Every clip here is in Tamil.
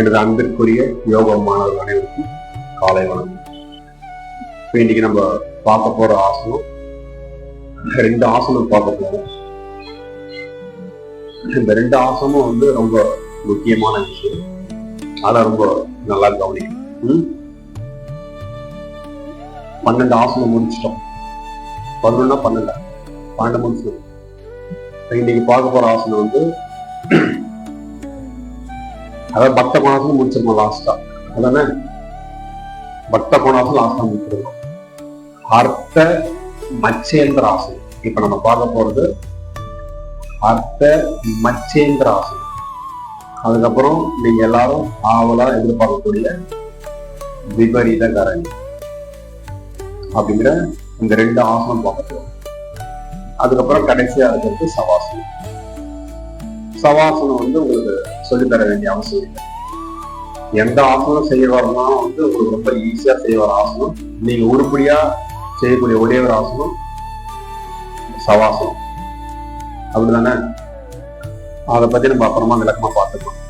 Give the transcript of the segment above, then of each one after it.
எனது அன்பிற்குரிய யோக மாணவர்கள் அனைவருக்கும் காலை வணக்கம். இன்னைக்கு நம்ம பார்க்க போற ஆசனம், 2 ஆசனம் பார்க்க போறோம். இந்த 2 ஆசனமும் ரொம்ப முக்கியமான விஷயம். அத ரொம்ப நல்லா கவனிக்கணும். 12 ஆசனம் முடிச்சிட்டோம். 12 முடிச்சிட்டோம். இன்னைக்கு பார்க்க போற ஆசனம் அதாவது பக்த கோணாசனம் முடிச்சிருக்கோம் லாஸ்டா. அதானே பக்த கோணாசனம் லாஸ்டா முடிச்சிருக்கோம். அர்த்த மச்சேந்திர ஆசனம் இப்ப நம்ம பார்க்க போறது அர்த்த மச்சேந்திர ஆசனம். அதுக்கப்புறம் நீங்க எல்லாரும் ஆவலா எதிர்பார்க்கக்கூடிய விபரீத கரணி அப்படிங்கிற இந்த 2 ஆசனம் பார்க்க போறோம். அதுக்கப்புறம் கடைசியா இருக்கிறது சவாசனம். சவாசனம் உங்களுக்கு சொல்லித்தர வேண்டிய அவசியம் இல்லை. எந்த ஆசனம் செய்யறதுனா உங்களுக்கு ரொம்ப ஈஸியா செய்ய வர ஆசனம், நீங்க உருப்படியா செய்யக்கூடிய ஒரே ஒரு ஆசனம் சவாசனம். அப்படிதானே? அதை பத்தி நம்ம அப்புறமா விளக்கமா பார்த்துக்கலாம்.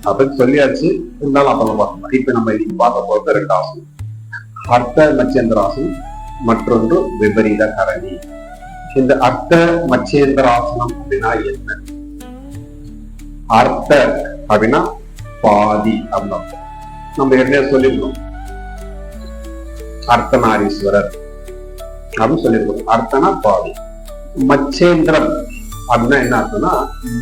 அப்படி சொல்லியாச்சு, இருந்தாலும் அப்புறமா பார்த்துக்கலாம். இப்ப நம்ம இன்னைக்கு பார்க்க போறது 2 ஆசனம், அர்த்த மச்சேந்திர ஆசனம், மற்றொன்று விபரீத கரணி. இந்த அர்த்த மச்சேந்திர ஆசனம் அப்படின்னா என்ன? அர்த்த அப்படின்னா பாதி அப்படின்னு நம்ம ஏற்கனவே சொல்லிருக்கோம். அர்த்தநாரீஸ்வரர் அப்படின்னு சொல்லிருக்கோம். அர்த்தனா பாதி. மச்சேந்திரன் அப்படின்னா என்ன அர்த்தம்னா,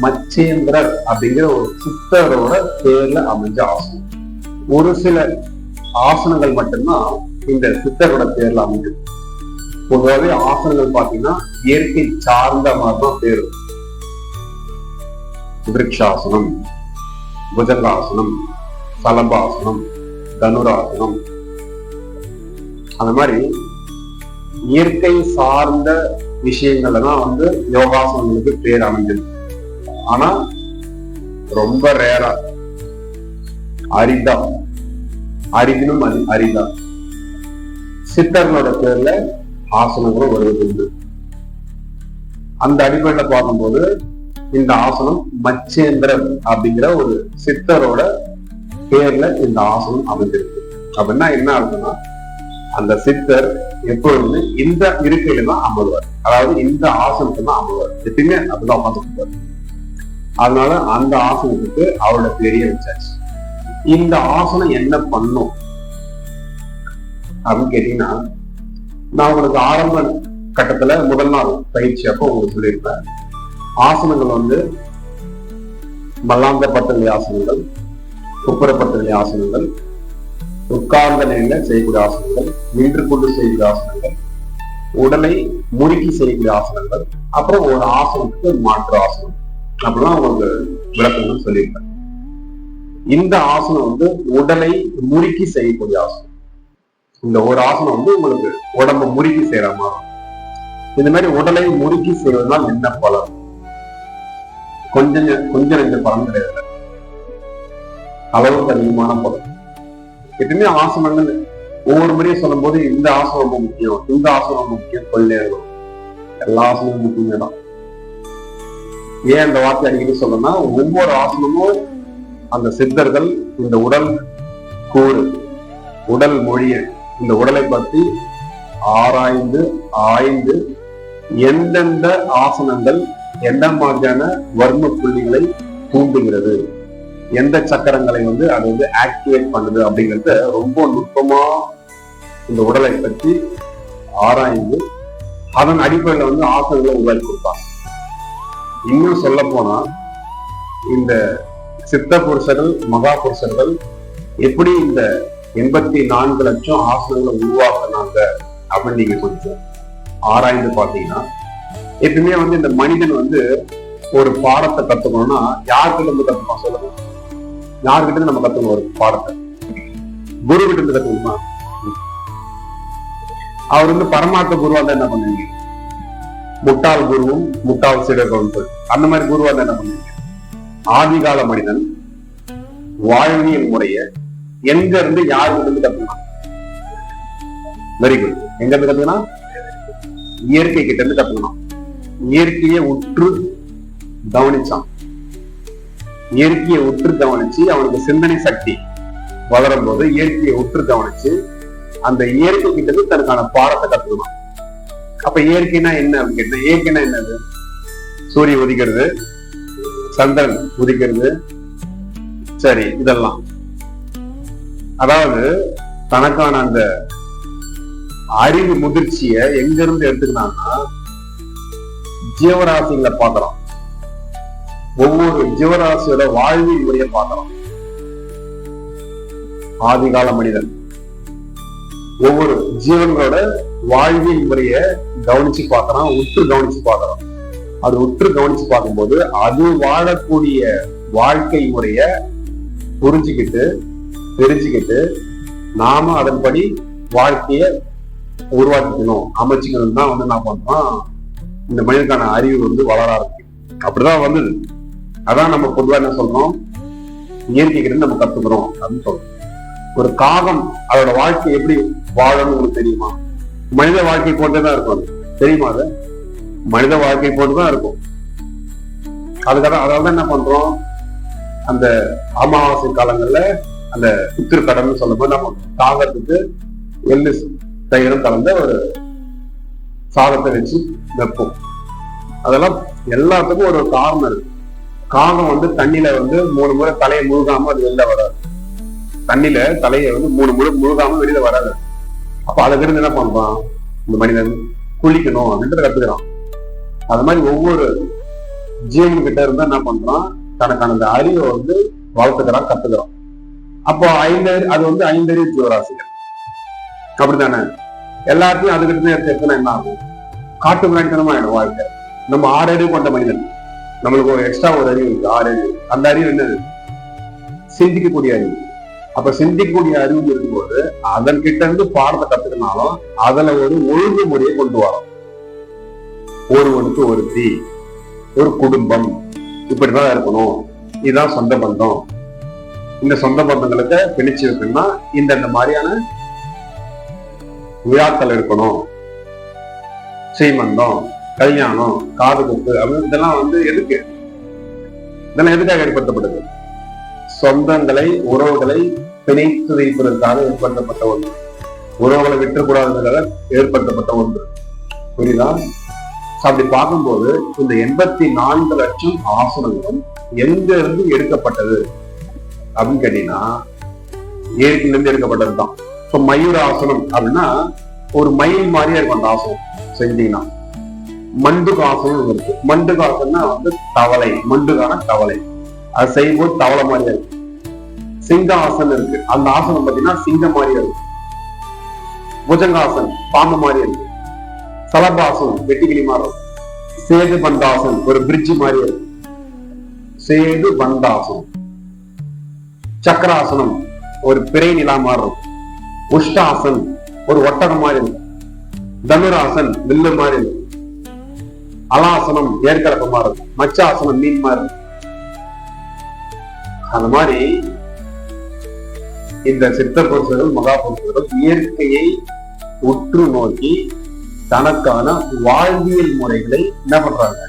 மச்சேந்திரர் அப்படிங்கிற ஒரு சித்தரோட பேர்ல அமைஞ்ச ஆசனம். ஒரு சில ஆசனங்கள் மட்டும்தான் இந்த சித்தரோட பேர்ல அமைஞ்சது. பொதுவாகவே ஆசனங்கள் பாத்தீங்கன்னா இயற்கை சார்ந்த மாதிரிதான் பேரு. விருட்சாசனம், புஜங்காசனம், சலபாசனம், தனுராசனம், அந்த மாதிரி இயற்கை சார்ந்த விஷயங்கள்ல தான் யோகாசனங்களுக்கு பேர் அமைஞ்சது. ஆனா ரொம்ப ரேரா, அரிதினும் அரிதா சித்தர்களோட பேர்ல ஆசனங்களும் வருவது. அந்த அடிப்படையில பார்க்கும்போது இந்த ஆசனம் மச்சேந்திரர் அப்படிங்கிற ஒரு சித்தரோட பேர்ல இந்த ஆசனம் அமைஞ்சிருக்கு. அப்படின்னா என்ன அர்த்தம்னா, அந்த சித்தர் எப்பொழுதுமே இந்த இருக்கையில தான் அமர்வார். அதாவது இந்த ஆசனத்துல தான் அமர்வார். எப்பயுமே அப்படிதான் உட்காந்துருப்பார். அதனால அந்த ஆசனத்துக்கு அவரோட பேரையே வச்சாச்சு. இந்த ஆசனம் என்ன பண்ணும் அப்படின்னு கேட்டீங்கன்னா, நான் உங்களுக்கு ஆரம்ப கட்டத்துல முதல் நாள் பயிற்சி அப்போ உங்களுக்கு சொல்லியிருப்பேன். ஆசனங்கள் மல்லாந்த பட்டலி ஆசனங்கள், குப்புறப்பட்டலி ஆசனங்கள், உட்கார்ந்த நிலையில செய்யக்கூடிய ஆசனங்கள், நின்று கொண்டு செய்யக்கூடிய ஆசனங்கள், உடலை முறுக்கி செய்யக்கூடிய ஆசனங்கள், அப்புறம் ஒரு ஆசனத்துக்கு மாற்று ஆசனம் அப்படிலாம் உங்களுக்கு விளக்கங்கள் சொல்லியிருப்பேன். இந்த ஆசனம் உடலை முறுக்கி செய்யக்கூடிய ஆசனம். இந்த ஒரு ஆசனம் உங்களுக்கு உடம்பு முறுக்கி செய்யற மாதிரி. இந்த மாதிரி உடலை முறுக்கி செய்வதனால் என்ன பலன்? கொஞ்சம் நெஞ்ச பலன் கிடையாது, அளவுக்கு அதிகமான பலன். எப்பவுமே ஆசனங்கள் ஒவ்வொரு முறையும் சொல்லும் போது இந்த ஆசனம் ரொம்ப முக்கியம், இந்த ஆசனம் ரொம்ப முக்கியம் சொல்லே இருக்கும். எல்லா ஆசனமும் முக்கியமே தான். ஏன் அந்த வார்த்தை அடிக்கடி சொல்லணும்னா, ஒவ்வொரு ஆசனமும் அந்த சித்தர்கள் இந்த உடல் கூறு, உடல் மொழிய, இந்த உடலை பற்றி ஆய்ந்து எந்தெந்த ஆசனங்கள் எந்த மாதிரியான வர்ம புள்ளிகளை தூண்டுகிறது, எந்த சக்கரங்களை அது ஆக்டிவேட் பண்ணுது அப்படிங்கறத ரொம்ப நுட்பமா இந்த உடலை பற்றி ஆராய்ந்து அதன் அடிப்படையில ஆசனங்களை உருவாக்கி கொடுப்பாங்க. இன்னும் சொல்ல போனா, இந்த சித்த புருஷர்கள், மகா புருஷர்கள் எப்படி இந்த 84 லட்சம் ஆசனங்களை உருவாக்குனாங்க அப்படின்னு நீங்க கொஞ்சம் ஆராய்ந்து பார்த்தீங்கன்னா, எப்பவுமே இந்த மனிதன் ஒரு பாடத்தை கத்துக்கணும்னா யார்கிட்ட இருந்து கத்துக்கணும் சொல்லுங்க? யார்கிட்ட இருந்து நம்ம கத்துக்கணும் ஒரு பாடத்தை? குரு கிட்ட இருந்து கத்துக்கணுமா? அவர் பரமார்த்த குருவா தான் என்ன பண்ணுவீங்க? முட்டாள் குருவும் முட்டாள் சீடர்களும் அந்த மாதிரி குருவா தான் என்ன பண்ணுவீங்க? ஆதிகால மனிதன் வாழ்வியல் முறைய எங்க இருந்து யாருக்கிட்ட இருந்து கத்துக்கணும்? Very good. எங்க இருந்து கத்துக்கணும்? இயற்கை கிட்ட இருந்து கத்துக்கணும். இயற்கையை உற்று கவனிச்சான். இயற்கையை உற்று கவனிச்சு அவனுக்கு சிந்தனை சக்தி வளரும் போது இயற்கையை உற்று கவனிச்சு அந்த இயற்கை கிட்ட தனக்கான பாடத்தை கத்துக்கணும். அப்ப இயற்கைனா என்ன அப்படின்னு கேட்டா, இயற்கைனா என்னது? சூரியன் உதிக்கிறது, சந்திரன் உதிக்கிறது, சரி, இதெல்லாம். அதாவது தனக்கான அந்த அறிவு முதிர்ச்சிய எங்க இருந்து எடுத்துக்கினான்னா ஜீவராசிகளை பார்க்கலாம். ஒவ்வொரு ஜீவராசியோட வாழ்வின் முறையை பார்க்கலாம். ஆதிகால மனிதன் ஒவ்வொரு ஜீவன்களோட வாழ்வியல் முறைய கவனிச்சு பார்க்கறான், உற்று கவனிச்சு பார்க்கறான். அது உற்று கவனிச்சு பார்க்கும்போது அது வாழக்கூடிய வாழ்க்கை முறைய புரிஞ்சுக்கிட்டு தெரிஞ்சுக்கிட்டு நாம அதன்படி வாழ்க்கைய உருவாக்கிக்கணும், அமைச்சுக்கணும் தான் வந்து நான் பண்றோம். இந்த மனிதனுக்கான அறிவு வளர இருக்கு. அப்படிதான் வந்தது. அதான் நம்ம பொதுவா என்ன சொல்றோம், இயற்கை கிட்ட நம்ம கத்துக்கிறோம் அப்படின்னு சொல்றோம். ஒரு காகம் அதோட வாழ்க்கை எப்படி வாழணும்னு உங்களுக்கு தெரியுமா? மனித வாழ்க்கை போட்டுதான் இருக்கும். தெரியுமா? அது மனித வாழ்க்கை போட்டுதான் இருக்கும். அதுக்காக அதாவது என்ன பண்றோம், அந்த அமாவாசை காலங்கள்ல அந்த புத்திர கடன்னு சொல்லும் போது நம்ம காகத்துக்கு எள்ளு தயிரும் கலந்த ஒரு சாதத்தை வச்சு வைப்போம். அதெல்லாம் எல்லாத்துக்கும் ஒரு காரணம் இருக்கு. காகம் தண்ணியில 3 முறை தலையை முழுகாம அது வெளில வராது. தண்ணியில தலையை 3 முறை முழுகாம வெளியில வராது. அப்ப அதுக்கு இருந்து என்ன பண்றான், இந்த மனிதன் குளிக்கணும் அப்படின்றத கத்துக்கிறான். அது மாதிரி ஒவ்வொரு ஜீவன் கிட்ட இருந்தா என்ன பண்றான், தனக்கான அந்த அறிவை வளர்த்துக்கிறான், கத்துக்கிறான். அப்போ அது 5 அறிவு ஜீவராசிகள். அப்படித்தானே? எல்லாத்தையும் அதுக்கிட்ட எடுத்து என்ன ஆகும், காட்டு மிராண்டித்தனமா ஆயிடும் வாழ்க்கை. நம்ம 6 அறிவு கொண்ட மனிதன், நம்மளுக்கு ஒரு எக்ஸ்ட்ரா ஒரு அறிவு இருக்கு, 6 அறிவு. அந்த அறிவு என்னது? சிந்திக்கக்கூடிய அறிவு. அப்ப சிந்திக்கக்கூடிய அறிவு இருக்கும்போது அதன் கிட்ட இருந்து பாடத்தை கத்துக்கினாலும் அதுல ஒரு ஒழுங்குமுறையை கொண்டு வரோம். ஒருவனுக்கு ஒருத்தி, ஒரு குடும்பம் இப்படிதான் இருக்கணும், இதுதான் சொந்த பந்தம். இந்த சொந்த பந்தங்களுக்கு பிணிச்சு இருக்குன்னா இந்த மாதிரியான விழாக்கள் இருக்கணும், சீமந்தம், கல்யாணம், காது குத்து அப்படின்னு இதெல்லாம் எதுக்கு, இதெல்லாம் எதுக்காக ஏற்படுத்தப்படுது? சொந்தங்களை உறவுகளை பிணைத்து வைப்பதற்காக ஏற்படுத்தப்பட்ட ஒன்று. உறவுகளை விட்டுக்கூடாதுங்கிறத ஏற்படுத்தப்பட்ட ஒன்று. புரியுதா? அப்படி பார்க்கும்போது இந்த 84 லட்சம் ஆசனங்களும் எங்க இருந்து எடுக்கப்பட்டது அப்படின்னு கேட்டீங்கன்னா இயற்கையில இருந்து எடுக்கப்பட்டதுதான். இப்ப மயூர ஆசனம் அப்படின்னா ஒரு மயில் மாதிரியே இருக்கும் அந்த ஆசனம் செஞ்சீங்கன்னா. மண்டுகாசனம் இருக்கு. மண்டுகாசனா தவளை, மண்டுகான தவளை, அது செய்யும்போது தவளை மாதிரியா இருக்கு. சிங்க ஆசனம் இருக்கு. அந்த ஆசனம் பாத்தீங்கன்னா சிங்கம் மாதிரியா இருக்கு. புஜங்காசன் பாம்பு மாதிரி இருக்கு. சலபாசனம் வெட்டிக்கிளி மாதிரி இருக்கும். சேது பந்தாசன் ஒரு பிரிட்ஜ் மாதிரி இருக்கு. சேது பந்தாசனம். சக்கராசனம் ஒரு பிறை நிலா மாதிரி இருக்கும். உஷ்டாசன் ஒரு ஒட்டகம் மாதிரி இருக்கும். தனுராசன் வில்லு மாதிரி இருக்கும். அலாசனம் ஏற்கலப்ப மாதிரி இருக்கும். மச்சாசனம் மீன் மாதிரி இருக்கும். அந்த மாதிரி இந்த சித்த புருஷர்கள் மகா புருஷர்கள் இயற்கையை உற்று நோக்கி தனக்கான வாழ்வியல் முறைகளை என்ன பண்றாங்க,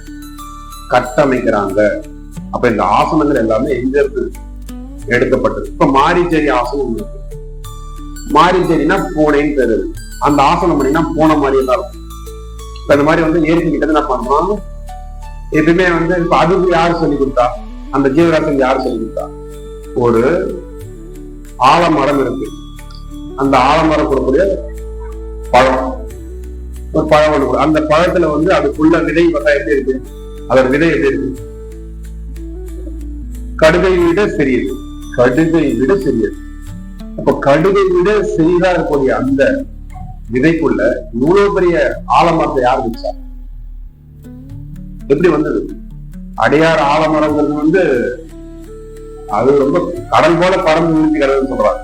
கட்டமைக்கிறாங்க. அப்ப இந்த ஆசனங்கள் எல்லாமே எங்க இருந்து எடுக்கப்பட்டது? இப்ப மாரிச்சேரி ஆசனம் இருக்கு. மாரிச்சேரினா பூனைன்னு பேரு. அந்த ஆசனம் பண்ணினா பூனை மாதிரியே தான் இருக்கும். இப்ப இந்த மாதிரி இயற்கை கிட்ட என்ன பண்றோம், எப்பவுமே இப்ப அதுக்கு யாரு சொல்லி கொடுத்தா, அந்த ஜீவராசிக்கு யாரு சொல்லி கொடுத்தா? ஒரு ஆலமரம் இருக்கு. அந்த ஆலமரம் கொடுக்கக்கூடிய பழம், ஒரு பழம் ஒன்று. அந்த பழத்துல அதுக்குள்ள விதை எப்படி இருக்கு, அதோட விதை எப்படி இருக்கு? கடுகை விட சிறியது. கடுகை விட சிறியது. அப்ப கடுகை விட சிறிதா இருக்கக்கூடிய அந்த விதைக்குள்ள இவ்வளவு பெரிய ஆலமரத்தை யார் வச்சா? எப்படி வந்தது? அடையாறு ஆலமரங்கிறது அது ரொம்ப கடல் போல பறந்து நிறுத்திக்கிறதுன்னு சொல்றாங்க.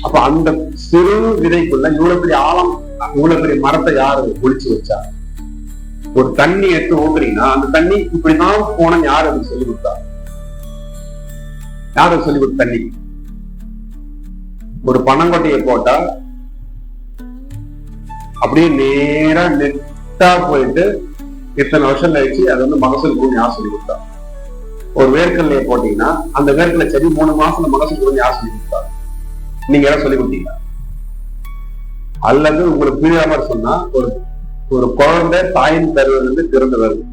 அப்ப அந்த சிறு விதைக்குள்ள இவ்வளவு பெரிய ஆழம், இவ்வளவு பெரிய மரத்தை யாரு ஒழிச்சு வச்சா? ஒரு தண்ணி எடுத்து ஊக்குறீங்கன்னா அந்த தண்ணி இப்படிதான் போன யாரு அதுக்கு சொல்லி கொடுத்தா? யாரு சொல்லி கொடுத்த தண்ணி? ஒரு பனங்கொட்டையை போட்டா அப்படியே நேரா நெட்டா போயிட்டு இத்தனை வருஷம் கழிச்சு அது மகசூல் பூமி யார் சொல்லி கொடுத்தா? ஒரு வேர்க்கல்லையை போட்டீங்கன்னா அந்த வேர்க்கல்லை செடி 3 மாசம் மகசூல் கொஞ்சம் யார் சொல்லி கொடுத்தாங்க? நீங்க யாரும் சொல்லி கொடுத்தீங்க? அல்லது உங்களுக்கு புரியாம சொன்னா, ஒரு குழந்தை தாயின் கருவிலிருந்து பிறந்து வருது.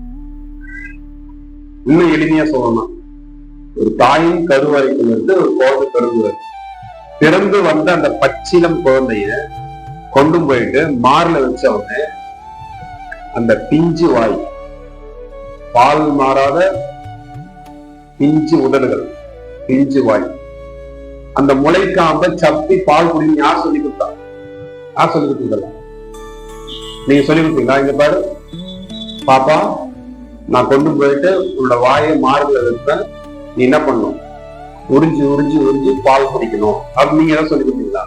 இன்னும் எளிமையா சொல்லணும், ஒரு தாயின் கருவறைக்குள்ளிருந்து ஒரு குழந்தை பிறந்து வருது. பிறந்து வந்த அந்த பச்சிலம் குழந்தைய கொண்டு போயிட்டு மார்ல வச்ச உடனே அந்த பிஞ்சு வாய், பால் மாறாத பிஞ்சு உதடுகள், பிஞ்சு வாய், அந்த முளைக்காம சப்பி பால் குடின்னு யார் சொல்லி கொடுத்தா? யார் சொல்லி கொடுத்தீங்களா? நீங்க சொல்லி கொடுத்தீங்களா? இங்க பாரு பாப்பா, நான் கொண்டு போயிட்டு உன்னோட வாயை மார்பில் வைப்பேன், நீ என்ன பண்ணும்? உறிஞ்சி உறிஞ்சி உறிஞ்சி பால் குடிக்கணும் அப்படி நீங்க ஏதாவது சொல்லி கொடுத்தீங்களா?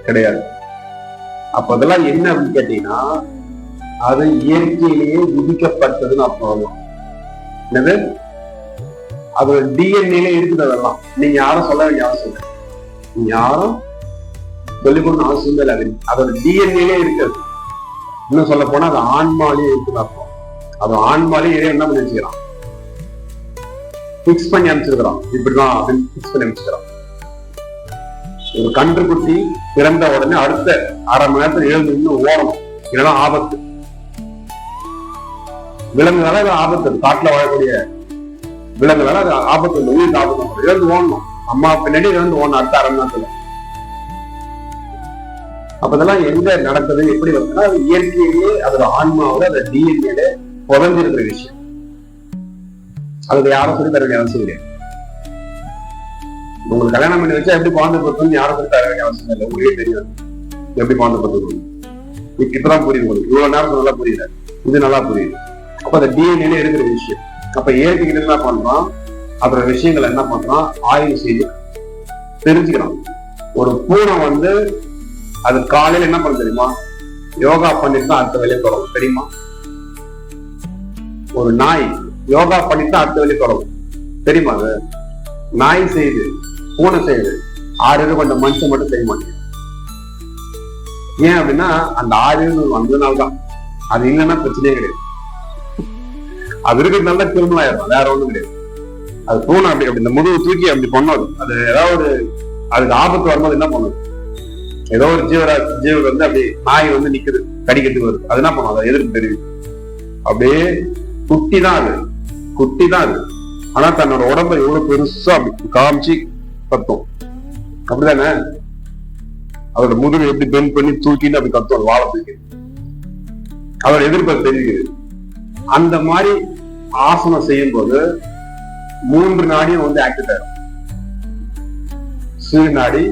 கிடையாது. அப்ப அதெல்லாம் என்ன அப்படின்னு கேட்டீங்கன்னா, அது இயற்கையிலேயே விதிக்கப்பட்டதுன்னு அப்ப சொல்லலாம். என்னது? அதோட டிஎன்ஏல இருக்குது. அதெல்லாம் நீங்க யாரும் சொல்ல வேண்டிய அவசியம் இல்லை, நீங்க யாரும் சொல்லிக் கொடுக்கணும் அவசியம் இல்லை. அதோட டிஎன்ஏலே இருக்கிறது. இன்னும் சொல்ல போனா அது ஆன்மாலேயே இருக்குது அர்த்தம். அது ஆன்மாலேயே என்ன பண்ணி வச்சுக்கிறான்? பிக்ஸ் பண்ணி அமைச்சிருக்கிறான். இப்படிதான் அப்படின்னு பிக்ஸ் பண்ணி அமைச்சுக்கிறான். ஒரு கன்றுக்குட்டி பிறந்த உடனே அடுத்த 1/2 மணி நேரத்துல எழுந்து இன்னும் ஓடணும், இல்லைன்னா ஆபத்து. விலங்குகளால அது ஆபத்து, காட்டுல வாழக்கூடிய விலங்குகளால அது ஆபத்து இல்லை, உயிருக்கு ஆபத்து. எழுந்து ஓடணும், அம்மா பின்னாடி எழுந்து ஓடணும் அடுத்த 1/2 மணி நேரத்துல. அப்ப இதெல்லாம் எங்க நடக்குது, எப்படி வருதுன்னா, அது இயற்கையிலேயே அதோட ஆன்மாவோட அந்த டிஎன்ஏல புதஞ்சிருக்கிற விஷயம். அதுக்கு யாரும் சொல்லி தர வேண்டிய அவசியம் கிடையாது. உங்களுக்கு கல்யாணம் பண்ணி வச்சா எப்படி குழந்தை பொறுத்து யாரும் சொல்லி தர வேண்டிய அவசியம் இல்லை. உங்களுக்கே தெரியாது எப்படி குழந்தை பொறுத்து. இப்பதான் புரியுது உங்களுக்கு, இவ்வளவு நேரம் நல்லா புரியல, இது நல்லா புரியுது. அப்ப அந்த டிஎன்ஏல இருக்கிற விஷயம். அப்ப இயற்கைக்கு என்ன பண்றோம், அதோட விஷயங்கள் என்ன பண்றோம், ஆய்வு செய்து தெரிஞ்சுக்கிறோம். ஒரு பூனை அது காலையில என்ன பண்ண தெரியுமா? யோகா பண்ணிட்டு தான் அடுத்த வேலையை தொடரும், தெரியுமா? ஒரு நாய் யோகா பண்ணிட்டு தான் அடுத்த வேலையை தொடரும், தெரியுமா? அது நாய் செய்யுது, பூனை செய்யுது, 6 கொண்ட மனுஷன் மட்டும் செய்ய மாட்டேங்குது. ஏன் அப்படின்னா அந்த 6 வந்ததுனால்தான். அது இல்லைன்னா பிரச்சனையே கிடையாது. அது இருக்கிறதுனால திருமணம் ஆயிடும், வேற ஒண்ணும் கிடையாது. அது பூனை அப்படி இந்த முதுகு தூக்கி அப்படி பண்ணது. அது ஏதாவது அதுக்கு ஆபத்து வரும்போது என்ன பண்ணுது? ஏதோ ஒரு ஜீவன் அப்படி நாய் நிக்குது, கடிக்கிறதுக்கு வருது, அது என்ன பண்ணும்? அதை எதிர்ப்பு தெரியும். அப்படியே குட்டி தான் அது, குட்டி தான் அது. ஆனா தன்னோட உடம்பை எவ்வளவு பெருசா அப்படி காமிச்சு கத்தும், அப்படிதானே? அதோட முதுகு எப்படி பெண்ட் பண்ணி தூக்கிட்டு அப்படி கத்தும், வாழை தூக்கி அதோட எதிர்ப்பை தெரியுது. அந்த மாதிரி ஆசனம் செய்யும் போது 3 நாடியும் ஆக்டிவ் ஆகும். சூரிய நாடி,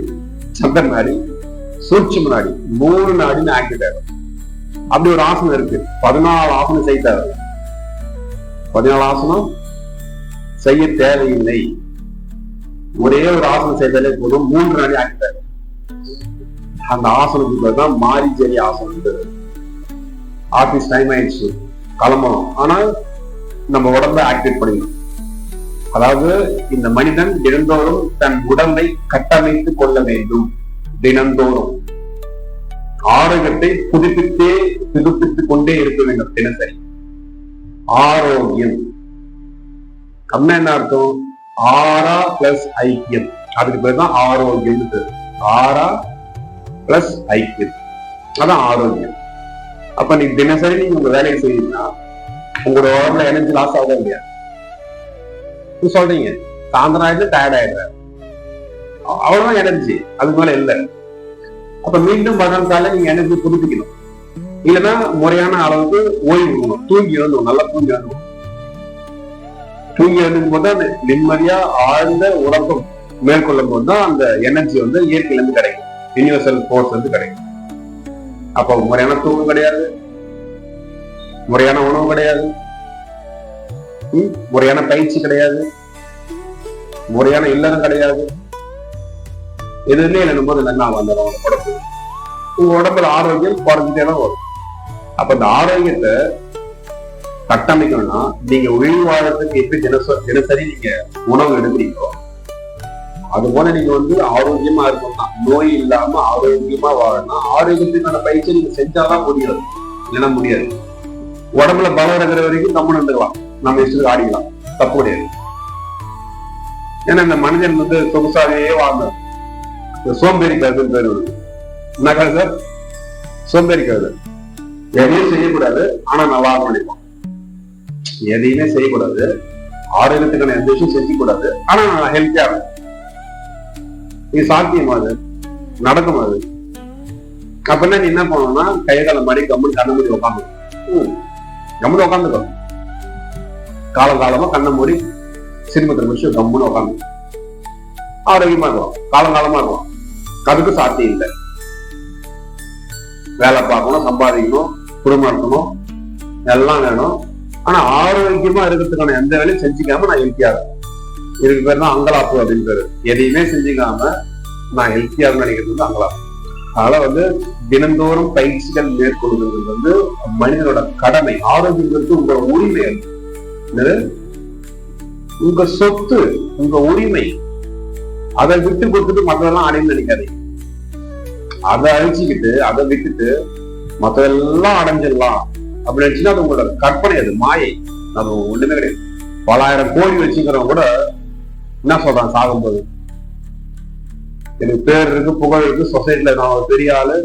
சந்திர நாடி, சூட்சும நாடி, 3 நாடின்னு ஆக்டிவ் ஆகும். அப்படி ஒரு ஆசனம் இருக்கு. 14 ஆசனம் செய்ய தேவை. 14 ஆசனம் செய்ய தேவையில்லை. ஒரே ஒரு ஆசனம் செய்தாலே போதும், 3 நாடி ஆக்டிவ் ஆகும். அந்த ஆசனத்துக்கு தான் மாரிஜரி ஆசனம். ஆபீஸ் டைம் ஆயிடுச்சு, கிளம்பணும், ஆனா நம்ம உடம்ப ஆக்டிவேட் பண்ணிடணும். அதாவது இந்த மனிதன் தினந்தோறும் தன் உடம்பை கட்டமைத்துக் கொள்ள வேண்டும். தினந்தோறும் ஆரோக்கியத்தை புதுப்பித்துக் கொண்டே இருக்க வேண்டும் தினசரி. ஆரோக்கியம் அப்படின்னா என்ன அர்த்தம்? ஆரா பிளஸ் ஐக்கியம், அதுக்கு பேர் தான் ஆரோக்கியம். ஆரா பிளஸ் ஐக்கியம், அதான் ஆரோக்கியம். அப்ப நீங்க தினசரி நீங்க உங்க வேலையை செய்யணும்னா உங்களோட உடம்புல எனர்ஜி லாஸ் ஆகுதா இல்லையா? சொல்றீங்க சாயந்தரம் ஆயிடுச்சு, டயர்ட் ஆயிடுற, அவ்வளவுதான் எனர்ஜி, அதுக்கு மேல இல்லை. அப்ப மீண்டும் 14 காலையில நீங்க எனர்ஜி புதுப்பிக்கணும். இல்லைன்னா முறையான அளவுக்கு ஓய்வு விடணும், தூங்கி எழுந்தணும், நல்லா தூங்கி எழுந்தணும். தூங்கி எழுந்தும் போது அந்த நிம்மதியா ஆழ்ந்த உறக்கம் மேற்கொள்ளும் போது தான் அந்த எனர்ஜி இயற்கையில இருந்து கிடைக்கும், யூனிவர்சல் ஃபோர்ஸ் கிடைக்கும். அப்ப முறையான தூக்கம் கிடையாது, முறையான உணவு கிடையாது, முறையான பயிற்சி கிடையாது, முறையான இல்லறம் கிடையாது, எதுவுமே இல்லைன்னும் போது என்ன வந்துடும் உடம்பு. உங்க உடம்புல ஆரோக்கியம் குறைஞ்சிட்டே தான் வரும். அப்ப இந்த ஆரோக்கியத்தை கட்டமைக்கணும்னா நீங்க உயிர் வாழறதுக்கு எப்படி தினசரி நீங்க உணவு எடுக்கிறீங்களோ அது போல நீங்க ஆரோக்கியமா இருக்கணும்னா, நோய் இல்லாம ஆரோக்கியமா வாழணும். ஆரோக்கியத்துக்கான பயிற்சி நீங்க செஞ்சாதான் முடியாது, இல்லைன்னா முடியாது. உடம்புல பலம் இருக்கிற வரைக்கும் நம்ம நின்றுக்கலாம், நம்ம இஷ்டத்துக்கு ஆடிக்கலாம், தப்பு கிடையாது. ஏன்னா இந்த மனிதன் வந்து சொகுசாவே வாழ்ந்தார். சோம்பேறி கருதுன்னு பேர் வருது. என்ன கருது? சோம்பேறி கருது. எதையும் செய்யக்கூடாது, ஆனா நான் வாழ நினைப்போம். எதையுமே செய்யக்கூடாது, ஆரோக்கியத்துக்கான எந்த விஷயம் செஞ்சு கூடாது, ஆனா நான் ஹெல்த்தியா இருக்கும். இது சாத்தியமா? அது நடக்கும். அது அப்படின்னா நீ என்ன பண்ணணும்னா கைகால மாதிரி கம்முன்னு கண்ண மூடி உட்காந்து கம்முன்னு உட்காந்துக்கோ. காலகாலமா கண்ணை மூடி சிறுமத்திர முடிச்சு கம்முன்னு உட்காந்து ஆரோக்கியமா இருக்கும், காலங்காலமா இருக்கும். அதுக்கு சாத்தியம் இல்லை. வேலை பார்க்கணும், சம்பாதிக்கணும், குடும்பம் இருக்கணும், எல்லாம் வேணும். ஆனா ஆரோக்கியமா இருக்கிறதுக்கான எந்த வேலையும் செஞ்சுக்காம நான் ஹெல்த்தியா இருக்கேன். இதுக்கு பேர் தான் அங்கலாப்பு அப்படின்னு பேரு. எதையுமே செஞ்சுக்காம நான் ஹெல்த்தியா நினைக்கிறது வந்து அங்கலாப்பு. அதனால வந்து தினந்தோறும் பயிற்சிகள் மேற்கொள்வது வந்து மனிதனோட கடமை. ஆரோக்கியங்கிறது உங்க உரிமை, உங்க சொத்து, உங்க உரிமை. அதை விட்டு கொடுத்துட்டு மற்றதெல்லாம் அடைந்து நினைக்காதீங்க. அதை அழிச்சுக்கிட்டு அதை விட்டுட்டு மற்றதெல்லாம் அடைஞ்சிடலாம் அப்படி நினைச்சுன்னா அது உங்களோட கற்பனை, அது மாயை. அது ஒண்ணுமே கிடையாது. பலாயிரம் கோடி வச்சுக்கிறவங்க கூட என்ன சொல்றான் சாகும்போது, எனக்கு பேர் இருக்கு, புகழ் இருக்கு, சொசைட்டில நான் ஒரு பெரிய ஆளு,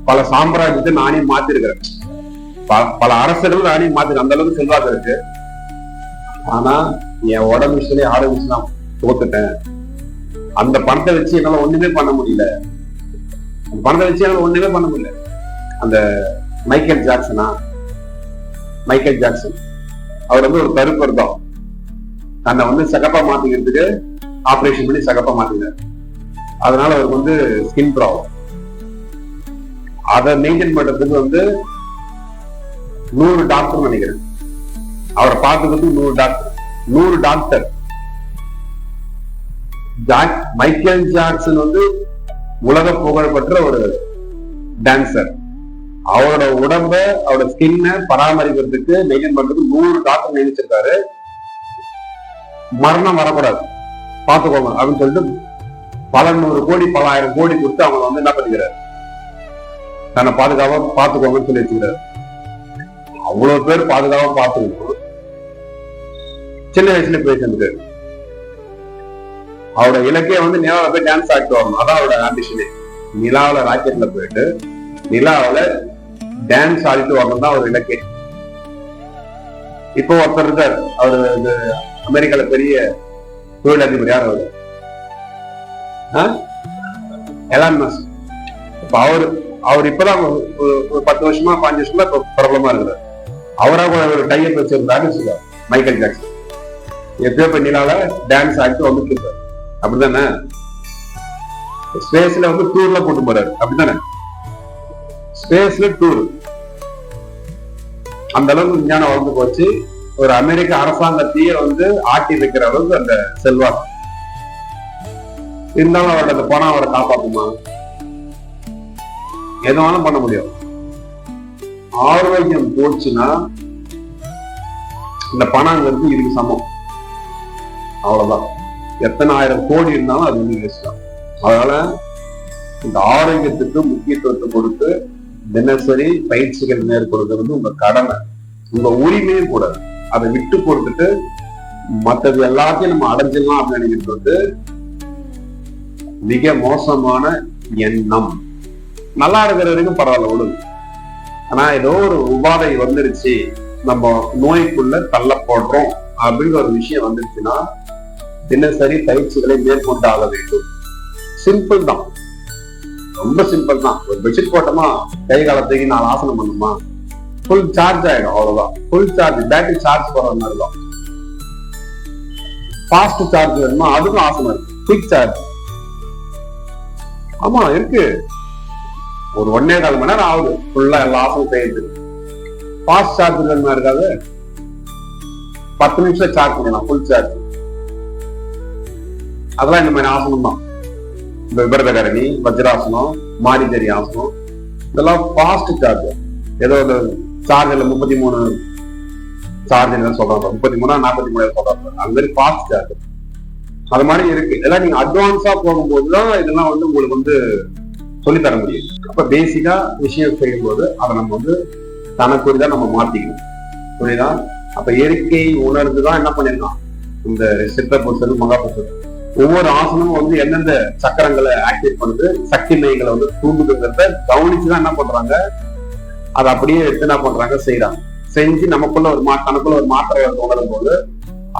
பல சாம்ராஜ்யத்தை நானே மாத்திருக்கிறேன், பல அரசர்கள் நானே மாத்திருக்கேன், அந்த அளவுக்கு செல்வாக்கு இருக்கு. ஆனா என் உடம்பு விஷயம் ஆரோக்கியம் நான் தோத்துட்டேன். அந்த பணத்தை வச்சு என்னால ஒண்ணுமே பண்ண முடியல. அந்த பணத்தை வச்சு என்னால ஒண்ணுமே பண்ண முடியல. அந்த மைக்கேல் ஜாக்சன் அவர் வந்து ஒரு கருப்பர் தான். தன்னை வந்து சகப்பா மாத்திக்கிறதுக்கு ஆபரேஷன் பண்ணி சகப்பா மாத்தினார். அதனால அவருக்கு வந்து ஸ்கின் ப்ராப்ளம். அதை மெயின்டைன் பண்றதுக்கு வந்து 100 டாக்டர் நினைக்கிறேன். அவரை பார்த்துக்கிறதுக்கு 100 டாக்டர். மைக்கேல் ஜாக்சன் வந்து உலக புகழ்பெற்ற ஒரு டான்சர். அவரோட உடம்ப, அவரோட ஸ்கின்னை பராமரிக்கிறதுக்கு மெயின்டைன் பண்றதுக்கு 100 டாக்டர் நியமிச்சிருக்காரு. மரணம் வரக்கூடாது பாத்துக்கோங்க அப்படின்னு சொல்லிட்டு பல 100 கோடி, பல 1000 கோடி கொடுத்து அவங்க வந்து என்ன பண்ணிக்கிறாரு, தன்னை பாதுகாப்பா பாத்துக்கோங்கன்னு சொல்லி வச்சுக்கிறாரு. அவ்வளவு பேர் பாதுகாப்பா பாத்துக்கணும். சின்ன வயசுல போய் சேர்ந்துட்டாரு. அவரோட இலக்கைய வந்து நிலாவில போய் டான்ஸ் ஆடிட்டு வரணும். அதான் அவரோட ஆம்பிஷனே. நிலாவில ராக்கெட்ல போயிட்டு நிலாவில டான்ஸ் ஆடிட்டு வரணும் தான் அவர் இலக்கே. இப்போ ஒருத்தர் இருக்கார், அவரு அமெரிக்கால பெரிய தொழிலதிபர். யார் அவரு? Elon Musk. இப்ப அவர் இப்பதான் ஒரு 10 வருஷமா 5 வருஷமா பிரபலமா இருக்கிறார். அவராக ஒரு டைப் வச்சிருந்தாருன்னு சொல்லுவார். மைக்கேல் ஜாக்சன் எப்பயோ போய் நிலால டான்ஸ் ஆடிட்டு வந்துட்டு இருக்காரு. அப்படித்தானே? ஸ்பேஸ்ல வந்து டூர்ல கூட்டு போறாரு. அப்படித்தானே? ஸ்பேஸ்ல டூர். அந்த அளவுக்கு விஞ்ஞானம் வளர்ந்து போச்சு. ஒரு அமெரிக்க அரசாங்கத்தையே வந்து ஆட்டி வைக்கிற அளவுக்கு அந்த செல்வாக்கு இருந்தாலும் அவரோட அந்த பணம் அவரை காப்பாற்றுமா? எதுவாலும் பண்ண முடியும். ஆரோக்கியம் போச்சுன்னா இந்த பணங்கிறது இதுக்கு சமம். அவ்வளவுதான். எத்தனை 1000 கோடி இருந்தாலும் அது வந்து வேஸ்ட் தான். அதனால இந்த ஆரோக்கியத்துக்கு முக்கியத்துவத்தை கொடுத்து தினசரி பயிற்சிகள் மேற்கொள்வது உங்க கடமை, உங்க உரிமையும் கூட. அதை விட்டு கொடுத்துட்டு மற்றது எல்லாத்தையும் நம்ம அடைஞ்சிடலாம் அப்படின்னு நினைக்கிறது வந்து மிக மோசமான எண்ணம். நல்லா இருக்கிற வரைக்கும் பரவாயில்ல, விடுங்க. ஆனா ஏதோ ஒரு உபாதை வந்துருச்சு, நம்ம நோய்க்குள்ள தள்ளப்படுறோம் அப்படிங்கிற ஒரு விஷயம் வந்துருச்சுன்னா தினசரி பயிற்சிகளை மேற்கொண்டாக வேண்டும். சிம்பிள் தான், ரொம்ப சிம்பிள் தான். ஒரு பெட்ஷீட் போட்டோமா, கை காலத்துக்கு 4 ஆசனம் பண்ணுமா, ஃபுல் சார்ஜ் ஆயிடும். அவ்வளவுதான். ஃபுல் சார்ஜ், பேட்டரி சார்ஜ் போடுற மாதிரி தான். ஃபாஸ்ட் சார்ஜ் வேணுமா, அதுக்கும் ஆசனம் இருக்கு. குயிக் சார்ஜ், ஆமா இருக்கு. ஒரு 1.25 மணி நேரம் ஆகுது ஃபுல்லா எல்லா ஆசனம் செய்யறதுக்கு. ஃபாஸ்ட் சார்ஜ் வேணுமா இருக்காது, 10 நிமிஷம் சார்ஜ் பண்ணலாம், ஃபுல் சார்ஜ். அதெல்லாம் இந்த மாதிரி ஆசனம் தான். விபரதகரணி, வஜ்ராசனம், மாரிஜரி ஆசனம், இதெல்லாம் ஃபாஸ்ட் சார்ஜ். ஏதோ சார்ஜ்ல 33 சார்ஜ் சொல்றாங்க, 33 43 சொல்றாங்க. அது மாதிரி ஃபாஸ்ட் சார்ஜ். அது மாதிரி இருக்கு. இதெல்லாம் நீங்க அட்வான்ஸா போகும்போதுதான் இதெல்லாம் வந்து உங்களுக்கு வந்து சொல்லித்தர முடியும். அப்ப பேசிக்கா விஷயம் செய்யும்போது அதை நம்ம வந்து தனக்குறிதான் நம்ம மாத்திக்கணும். புரியுதா? அப்ப இயற்கை உணர்ந்துதான் என்ன பண்ணிருக்கான், இந்த சித்த புருஷர் மகா புருஷர் ஒவ்வொரு ஆசனமும் வந்து எந்தெந்த சக்கரங்களை ஆக்டிவேட் பண்ணுது, சக்தி மையங்களை வந்து தூண்டுதுங்கிறத கவனிச்சுதான் என்ன பண்றாங்க, அதை அப்படியே எடுத்து என்ன பண்றாங்க, செய்யறாங்க. செஞ்சு நமக்குள்ள ஒரு தனக்குள்ள ஒரு மாற்றம் உணரும் போது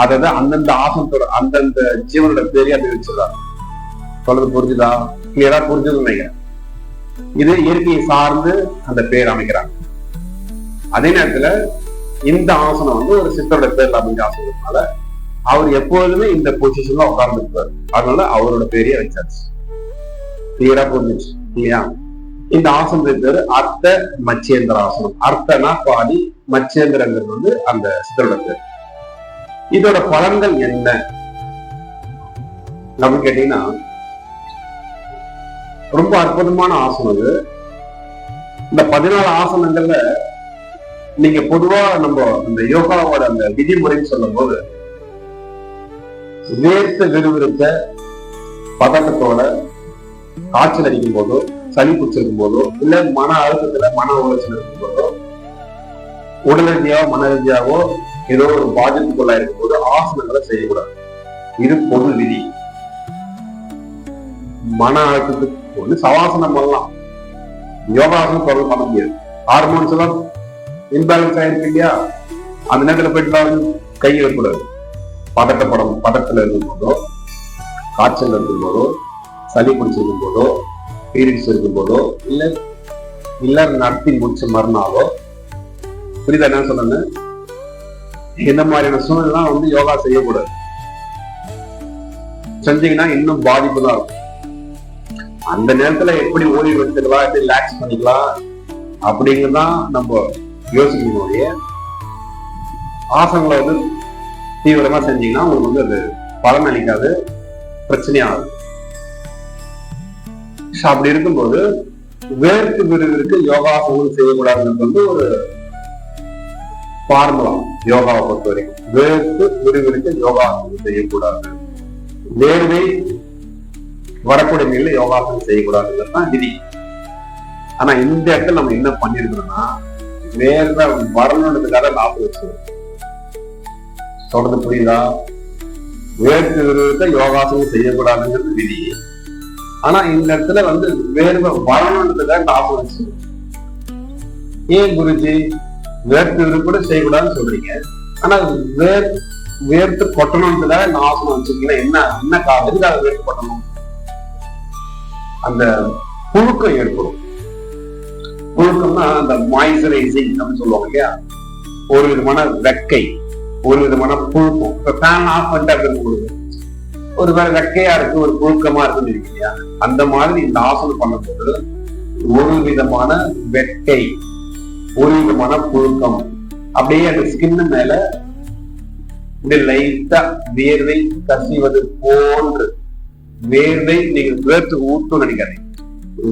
அதை அந்தந்த ஆசனத்தோட அந்தந்த ஜீவனோட பேரையே அப்படி வச்சிருக்காங்க. சொல்றது புரிஞ்சுதா? கிளியரா புரிஞ்சதுன்னு நினைக்கிறேன். இது இயற்கையை சார்ந்து அந்த பேர் அமைக்கிறாங்க. அதே நேரத்துல இந்த ஆசனம் வந்து ஒரு சித்தரோட பேர்ல அமைஞ்ச ஆசனத்தினால அவர் எப்பொழுதுமே இந்த பொசிஷன்ல உட்கார்ந்து இருப்பாரு. அதனால அவரோட பேரையே வச்சாச்சு. கிளியரா புரிஞ்சிச்சு இல்லையா? இந்த ஆசனத்துக்கு பேரு அர்த்த மச்சேந்திர ஆசனம். அர்த்தனா பாதி, மச்சேந்திரங்கிறது வந்து அந்த சித்தரோட பேர். இதோட பலன்கள் என்ன அப்படின்னு கேட்டீங்கன்னா, ரொம்ப அற்புதமான ஆசனம் இது. இந்த 14 ஆசனங்கள்ல நீங்க பொதுவா நம்ம இந்த யோகாவோட அந்த விதிமுறைன்னு சொல்லும் போது வேர்த்த விறுவிறுத்த பதட்டத்தோட காய்ச்சல் அடிக்கும் போதோ, சளி பிடிச்சிருக்கும் போதோ, இல்ல மன அழுத்தத்துல மன உளைச்சல் இருக்கும் போதோ, உடல் ரீதியாவோ மன ரீதியாவோ ஏதோ ஒரு பாதிப்புக்குள்ள இருக்கும் போது ஆசனங்களை செய்யக்கூடாது. இது பொது விதி. மன அழுத்தத்துக்கு வந்து சவாசனம் பண்ணலாம், யோகாசனம் தொடர்ந்து பண்ண முடியாது. ஹார்மோன்ஸ் எல்லாம் இன்பேலன்ஸ் ஆயிருக்கு இல்லையா, அந்த நேரத்துல போயிட்டு கை வைக்கக்கூடாது. பதட்டத்துல இருக்கும் போதோ, காய்ச்சல் இருக்கும் போதோ, சளி பிடிச்சிருக்கும் போதோ, பீரியட்ஸ் இருக்கும் போதோ, இல்ல நடத்தி முடிச்ச மறுநாளோ, புரியுதா என்ன சொன்ன? இந்த மாதிரியான சூழ்நிலை வந்து யோகா செய்யக்கூடாது. செஞ்சீங்கன்னா இன்னும் பாதிப்பு தான் இருக்கும். அந்த நேரத்துல எப்படி ஓய்வு எடுத்துக்கலாம், எப்படி ரிலாக்ஸ் பண்ணிக்கலாம் அப்படிங்கறதான் நம்ம யோசிக்கணும். ஆசனங்களை வந்து தீவிரமா செஞ்சீங்கன்னா உங்களுக்கு வந்து அது பலன் அளிக்காது, பிரச்சனையாகும். அப்படி இருக்கும்போது வேர்த்து விறுவிறுக்கு யோகாசனம் செய்யக்கூடாதுன்னு வந்து ஒரு ஃபார்முலா. யோகாவை பொறுத்த வரைக்கும் வேர்த்து விறுவிறுக்கு யோகாசனம் செய்யக்கூடாது, வேர்வை வரக்கூடிய நிலையில யோகாசனம் செய்யக்கூடாதுங்கிறது தான் விதி. ஆனா இந்த இடத்துல நம்ம என்ன பண்ணிருக்கோம்னா, வேர்வை வரணுன்றதுக்காக லாபம் வச்சிருக்கோம். சொல்றது புரியுதா? வேர்த்து விறுவிறுக்க யோகாசனம் செய்யக்கூடாதுங்கிறது விதி. ஆனா இந்த இடத்துல வந்து வேர்வை வரணுன்றதுக்காக லாபம் வச்சிருக்கோம். ஏன் குருஜி வேர்த்து விறுவிறுக்கூட செய்யக்கூடாதுன்னு சொல்றீங்க, ஆனா வேர்த்து கொட்டணுன்றதுக்காக இந்த ஆசனம் வச்சிருக்கீங்கன்னா என்ன காரணம்? எதுக்காக வேர்த்து கொட்டணும்? அந்த புழுக்கம் ஏற்படும். புழுக்கம்னா அந்த மாய்ஸ்சரைசிங் அப்படின்னு சொல்லுவாங்க இல்லையா, ஒரு விதமான வெக்கை, ஒரு விதமான புழுக்கம். இப்ப ஃபேன் ஆஃப் பண்ணிட்டு ஒரு வேற வெக்கையா இருக்கு, ஒரு புழுக்கமா இருக்குன்னு இருக்கு இல்லையா, அந்த மாதிரி இந்த ஆசனம் பண்ணும்போது ஒரு விதமான வெக்கை, ஒரு விதமான புழுக்கம் அப்படியே அந்த ஸ்கின் மேல லைட்டா வேர்வை கசிவது போன்று, வேர்வை நீங்க வேர்த்து ஊட்டும் நினைக்காதீங்க,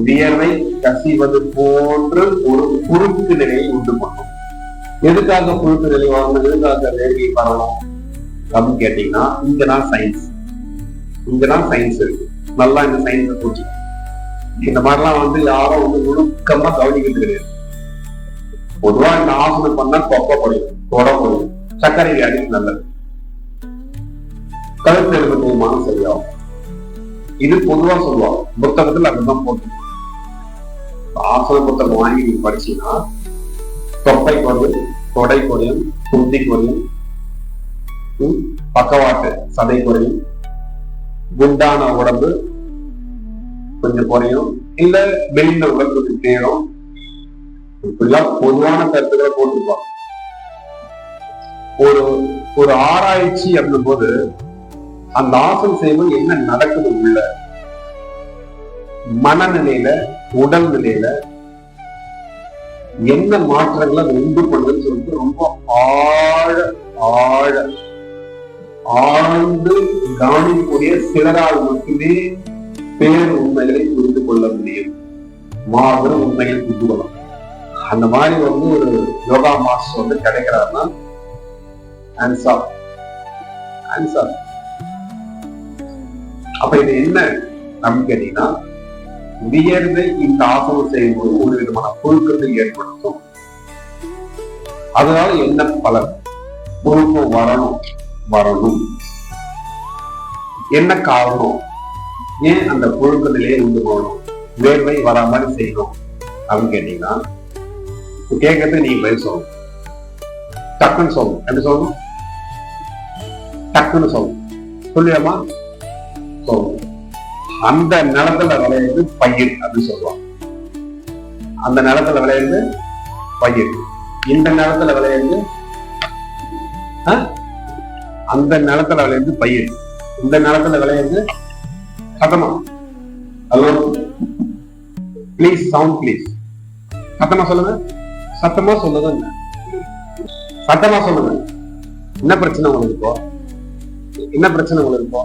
வியர்வை கசிவது போன்று ஒரு குறுக்கு நிலையை உண்டு பண்ணும். எதுக்காக குறுக்கு நிலை வரணும், எதுக்காக வேர்வை வரணும் அப்படின்னு கேட்டீங்கன்னா, இங்கதான் சயின்ஸ் இருக்கு. நல்லா இந்த சயின்ஸை புரிஞ்சு, இந்த மாதிரிலாம் வந்து யாரும் வந்து நுணுக்கமா கவனிக்கிறது கிடையாது. பொதுவா இந்த ஆசனம் பண்ணா தொப்பப்படும், தொடப்படும், சர்க்கரை வியாதிக்கு நல்லது, கழுத்து எலும்பு தேய்மானம் சரியாகும். இது பொதுவா சொல்லுவாங்க, புத்தகத்துல அதுதான் போட்டு. ஆசன புத்தகம் வாங்கி நீங்க படிச்சீங்கன்னா தொப்பை குறையும், தொடை குறையும், குந்தி குறையும், பக்கவாட்டு சதை குறையும், குண்டான உடம்பு கொஞ்சம் குறையும், இல்ல வெளியில உடம்பு கொஞ்சம் தேரும். இப்படிலாம் பொதுவான கருத்துக்களை போட்டிருப்பாங்க. ஒரு ஆராய்ச்சி அப்படின் போது அந்த ஆசனம் செய்வது என்ன நடக்குது உள்ள மனநிலையில, உடல் நிலையில என்ன மாற்றங்களை உண்டு பண்ணுதுன்னு சொல்லிட்டு ரொம்ப ஆழ்ந்து கவனிக்கக்கூடிய சிலரால் மட்டுமே பேர் உண்மைகளை புரிந்து கொள்ள முடியும், மாபெரும் உண்மைகள் புரிந்து கொள்ளலாம். அந்த மாதிரி வந்து ஒரு யோகா மாஸ்டர் வந்து கிடைக்கிறாருன்னா ஆன்சர். அப்ப இது என்ன அப்படின்னு கேட்டீங்கன்னா, வியர்வை இந்த ஆசனம் செய்யும்போது ஒரு விதமான புழுக்கத்தை ஏற்படுத்தும். அதனால என்ன பலன்? புழுக்கம் வரணும். என்ன காரணம்? ஏன் அந்த புழுக்க நிலையை உண்டு போகணும், வேர்வை வரா மாதிரி செய்யணும் அப்படின்னு கேட்டீங்கன்னா, கேட்கறது நீங்க பதில் சொல்லணும். டக்குன்னு சொல்லணும். எப்படி சொல்லணும்? டக்குன்னு சொல்லணும். சொல்லியாமா சொல்லணும். அந்த நிலத்துல விளையாது பயிர் அப்படின்னு சொல்லுவாங்க. அந்த நிலத்துல விளையாது பயிர். இந்த நிலத்துல விளையாது அந்த நிலத்துல விளையாது பயிர். இந்த நிலத்துல விளையாது சத்தமா. Hello please, sound please. சத்தமா சொல்லுங்க. சத்தமா சொல்லுங்க. சத்தமா சொல்லுங்க. என்ன பிரச்சனை உங்களுக்கு இப்போ? என்ன பிரச்சனை உங்களுக்கு இப்போ?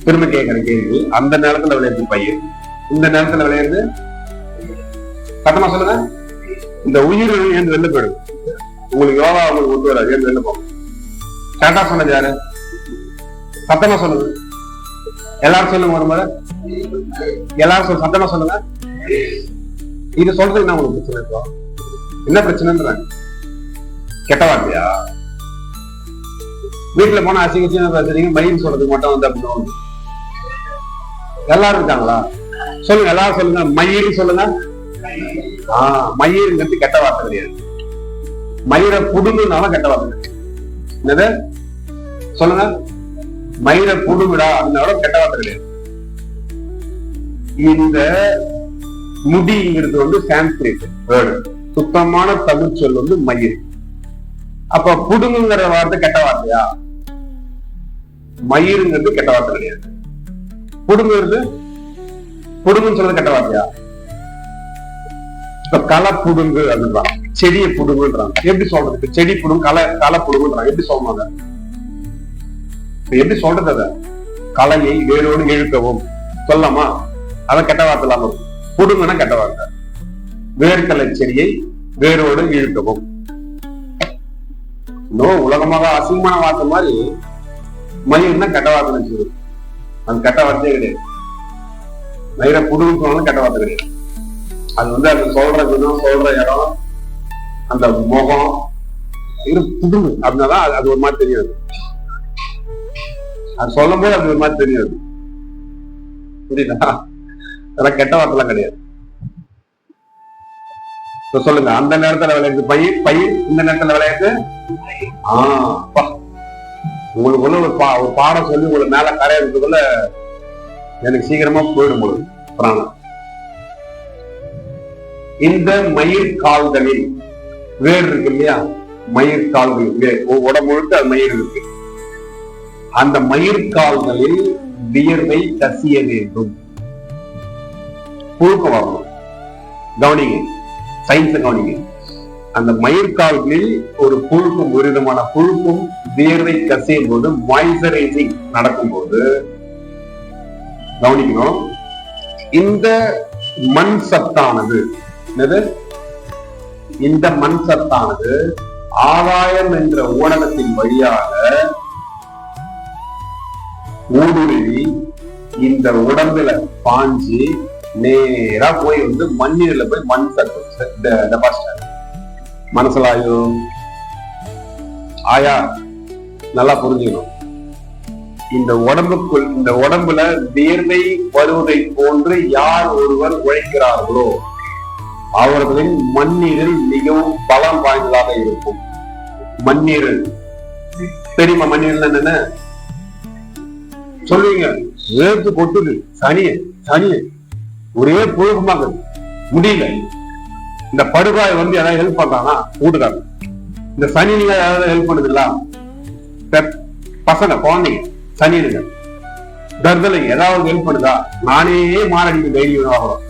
திரும்ப கேட்கிற கேள்வி. அந்த நேரத்துல விளையாது பயிர், இந்த நேரத்துல விளையாது. சத்தமா சொல்லுங்க. இந்த உயிர் ஏன் வெளில போயிடும். உங்களுக்கு யோகா உங்களுக்கு ஒத்து வராது, ஏன் வெளில போகும். கரெக்டா சொன்னது யாரு? சத்தமா சொல்லுங்க. எல்லாரும் சொல்லுங்க. ஒரு முறை எல்லாரும் சத்தமா சொல்லுங்க. இது சொல்றது என்ன உங்களுக்கு பிரச்சனை இப்போ? என்ன பிரச்சனைன்றாங்க? கெட்ட வார்த்தையா? வீட்டுல போனா அசிங்க பேசுறீங்க, மயில் சொல்றதுக்கு மட்டும் வந்து அப்படின்னு எல்லாரும் இருக்காங்களா? சொல்லுங்க. எல்லாரும் சொல்லுங்க. மயில் சொல்லுங்க. மயிர்ங்கிறது கெட்ட வார்த்தை கிடையாது. மயிரை புடுங்குனாலும் கெட்ட வார்த்தை கிடையாது. என்னது சொல்லுங்க? மயிரை புடுங்குடா அப்படின்னாலும் கெட்ட வார்த்தை கிடையாது. இந்த முடிங்கிறது வந்து சான்ஸ்கிரிட் வேர்டு, சுத்தமான தமிழ் சொல் வந்து மயிர். அப்ப புடுங்குங்கிற வார்த்தை கெட்ட வார்த்தையா? மயிருங்கிறது கெட்ட வார்த்தை கிடையாது. புடுங்குறது, புடுங்குன்னு சொல்றது கெட்ட வார்த்தையா? இப்ப களை புடுங்கு அப்படின்றாங்க, செடியை புடுங்குன்றாங்க. எப்படி சொல்றது? செடி புடுங்கு, களை புடுங்குன்றாங்க. எப்படி சொல்லுவாங்க? எப்படி சொல்றது? அத கலையை வேரோடு இழுக்கவும் சொல்லலாமா? அத கெட்ட வார்த்தை இல்லாம புடுங்குன்னா கெட்ட வார்த்தை. வேர்க்கலை செடியை வேரோடு இழுக்கவும். உலகமாக அசிங்கமான வார்த்தை மாதிரி மயிர்னா கெட்ட வார்த்தை சொல்லுது. அது கெட்ட வார்த்தையே கிடையாது. மயிரை புடுங்கு சொன்னாலும் கெட்ட வார்த்தை கிடையாது. அது வந்து அது சொல்ற விதம், சொல்ற இடம், அந்த முகம் இது புடுங்கு அப்படின்னாதான் அது ஒரு மாதிரி தெரியாது. அது சொல்லும் போது அது ஒரு மாதிரி தெரியாது. புரியுதா? அதெல்லாம் கெட்ட வார்த்தைலாம் கிடையாது. சொல்லுங்க. அந்த நேரத்துல விளையாது பயிர், பயிர் இந்த நேரத்துல விளையாது. உங்களுக்குள்ள ஒரு பாடம் சொல்லி உங்களை மேல கரையிறதுக்குள்ள எனக்கு சீக்கிரமா போயிடும் போது பிராணம். இந்த மயிர் கால்களில் வேர் இருக்கு இல்லையா? மயிர் கால்களில் வேர், உடம்பு முழுக்க அது மயிர் இருக்கு. அந்த மயிர் கால்களில் வியர்வை கசிய வேண்டும். புழுக்கம் வரணும். கவனிங்க, சயின்ஸ் கவனிங்க. அந்த மயிர்கால்களில் ஒரு புழுக்கும், ஒரு விதமான புழுக்கும் வியர்வை கசியும் போது, மாய்ஸ்சரைசிங் நடக்கும் போது கவனிக்கணும். இந்த மண் சத்தானது என்னது? இந்த மண் சத்தானது ஆதாயம் என்ற ஊடகத்தின் வழியாக ஊடுருவி இந்த உடம்புல பாஞ்சி நேரா போய் வந்து மண்ணீர்ல போய் மண் சத்து டெபாசிட். மனசுலாயோ ஆயா நல்லா புரிஞ்சுக்கணும். இந்த உடம்புக்குள், இந்த உடம்புல வியர்வை வருவதை போன்று யார் ஒருவர் உழைக்கிறார்களோ அவர்களின் மண்ணீரில் மிகவும் பலம் வாய்ந்ததாக இருக்கும். மண்ணீரல் தெரியுமா? மண்ணீரல் என்னன்னு சொல்லுவீங்க. வேர்த்து கொட்டுது, சனிய சனிய ஒரே புழுக்கமாக முடியல. இந்த படுகாய் வந்து யாராவது ஹெல்ப் பண்றானா? வீட்டுக்காரங்க. இந்த சனி நீங்க யாராவது ஹெல்ப் பண்ணுதுங்களா? பசங்க, குழந்தைங்க, சனிங்க, தர்தலைங்க ஏதாவது ஹெல்ப் பண்ணுதா? நானே மாரடிக்க தைரியம் ஆகணும்.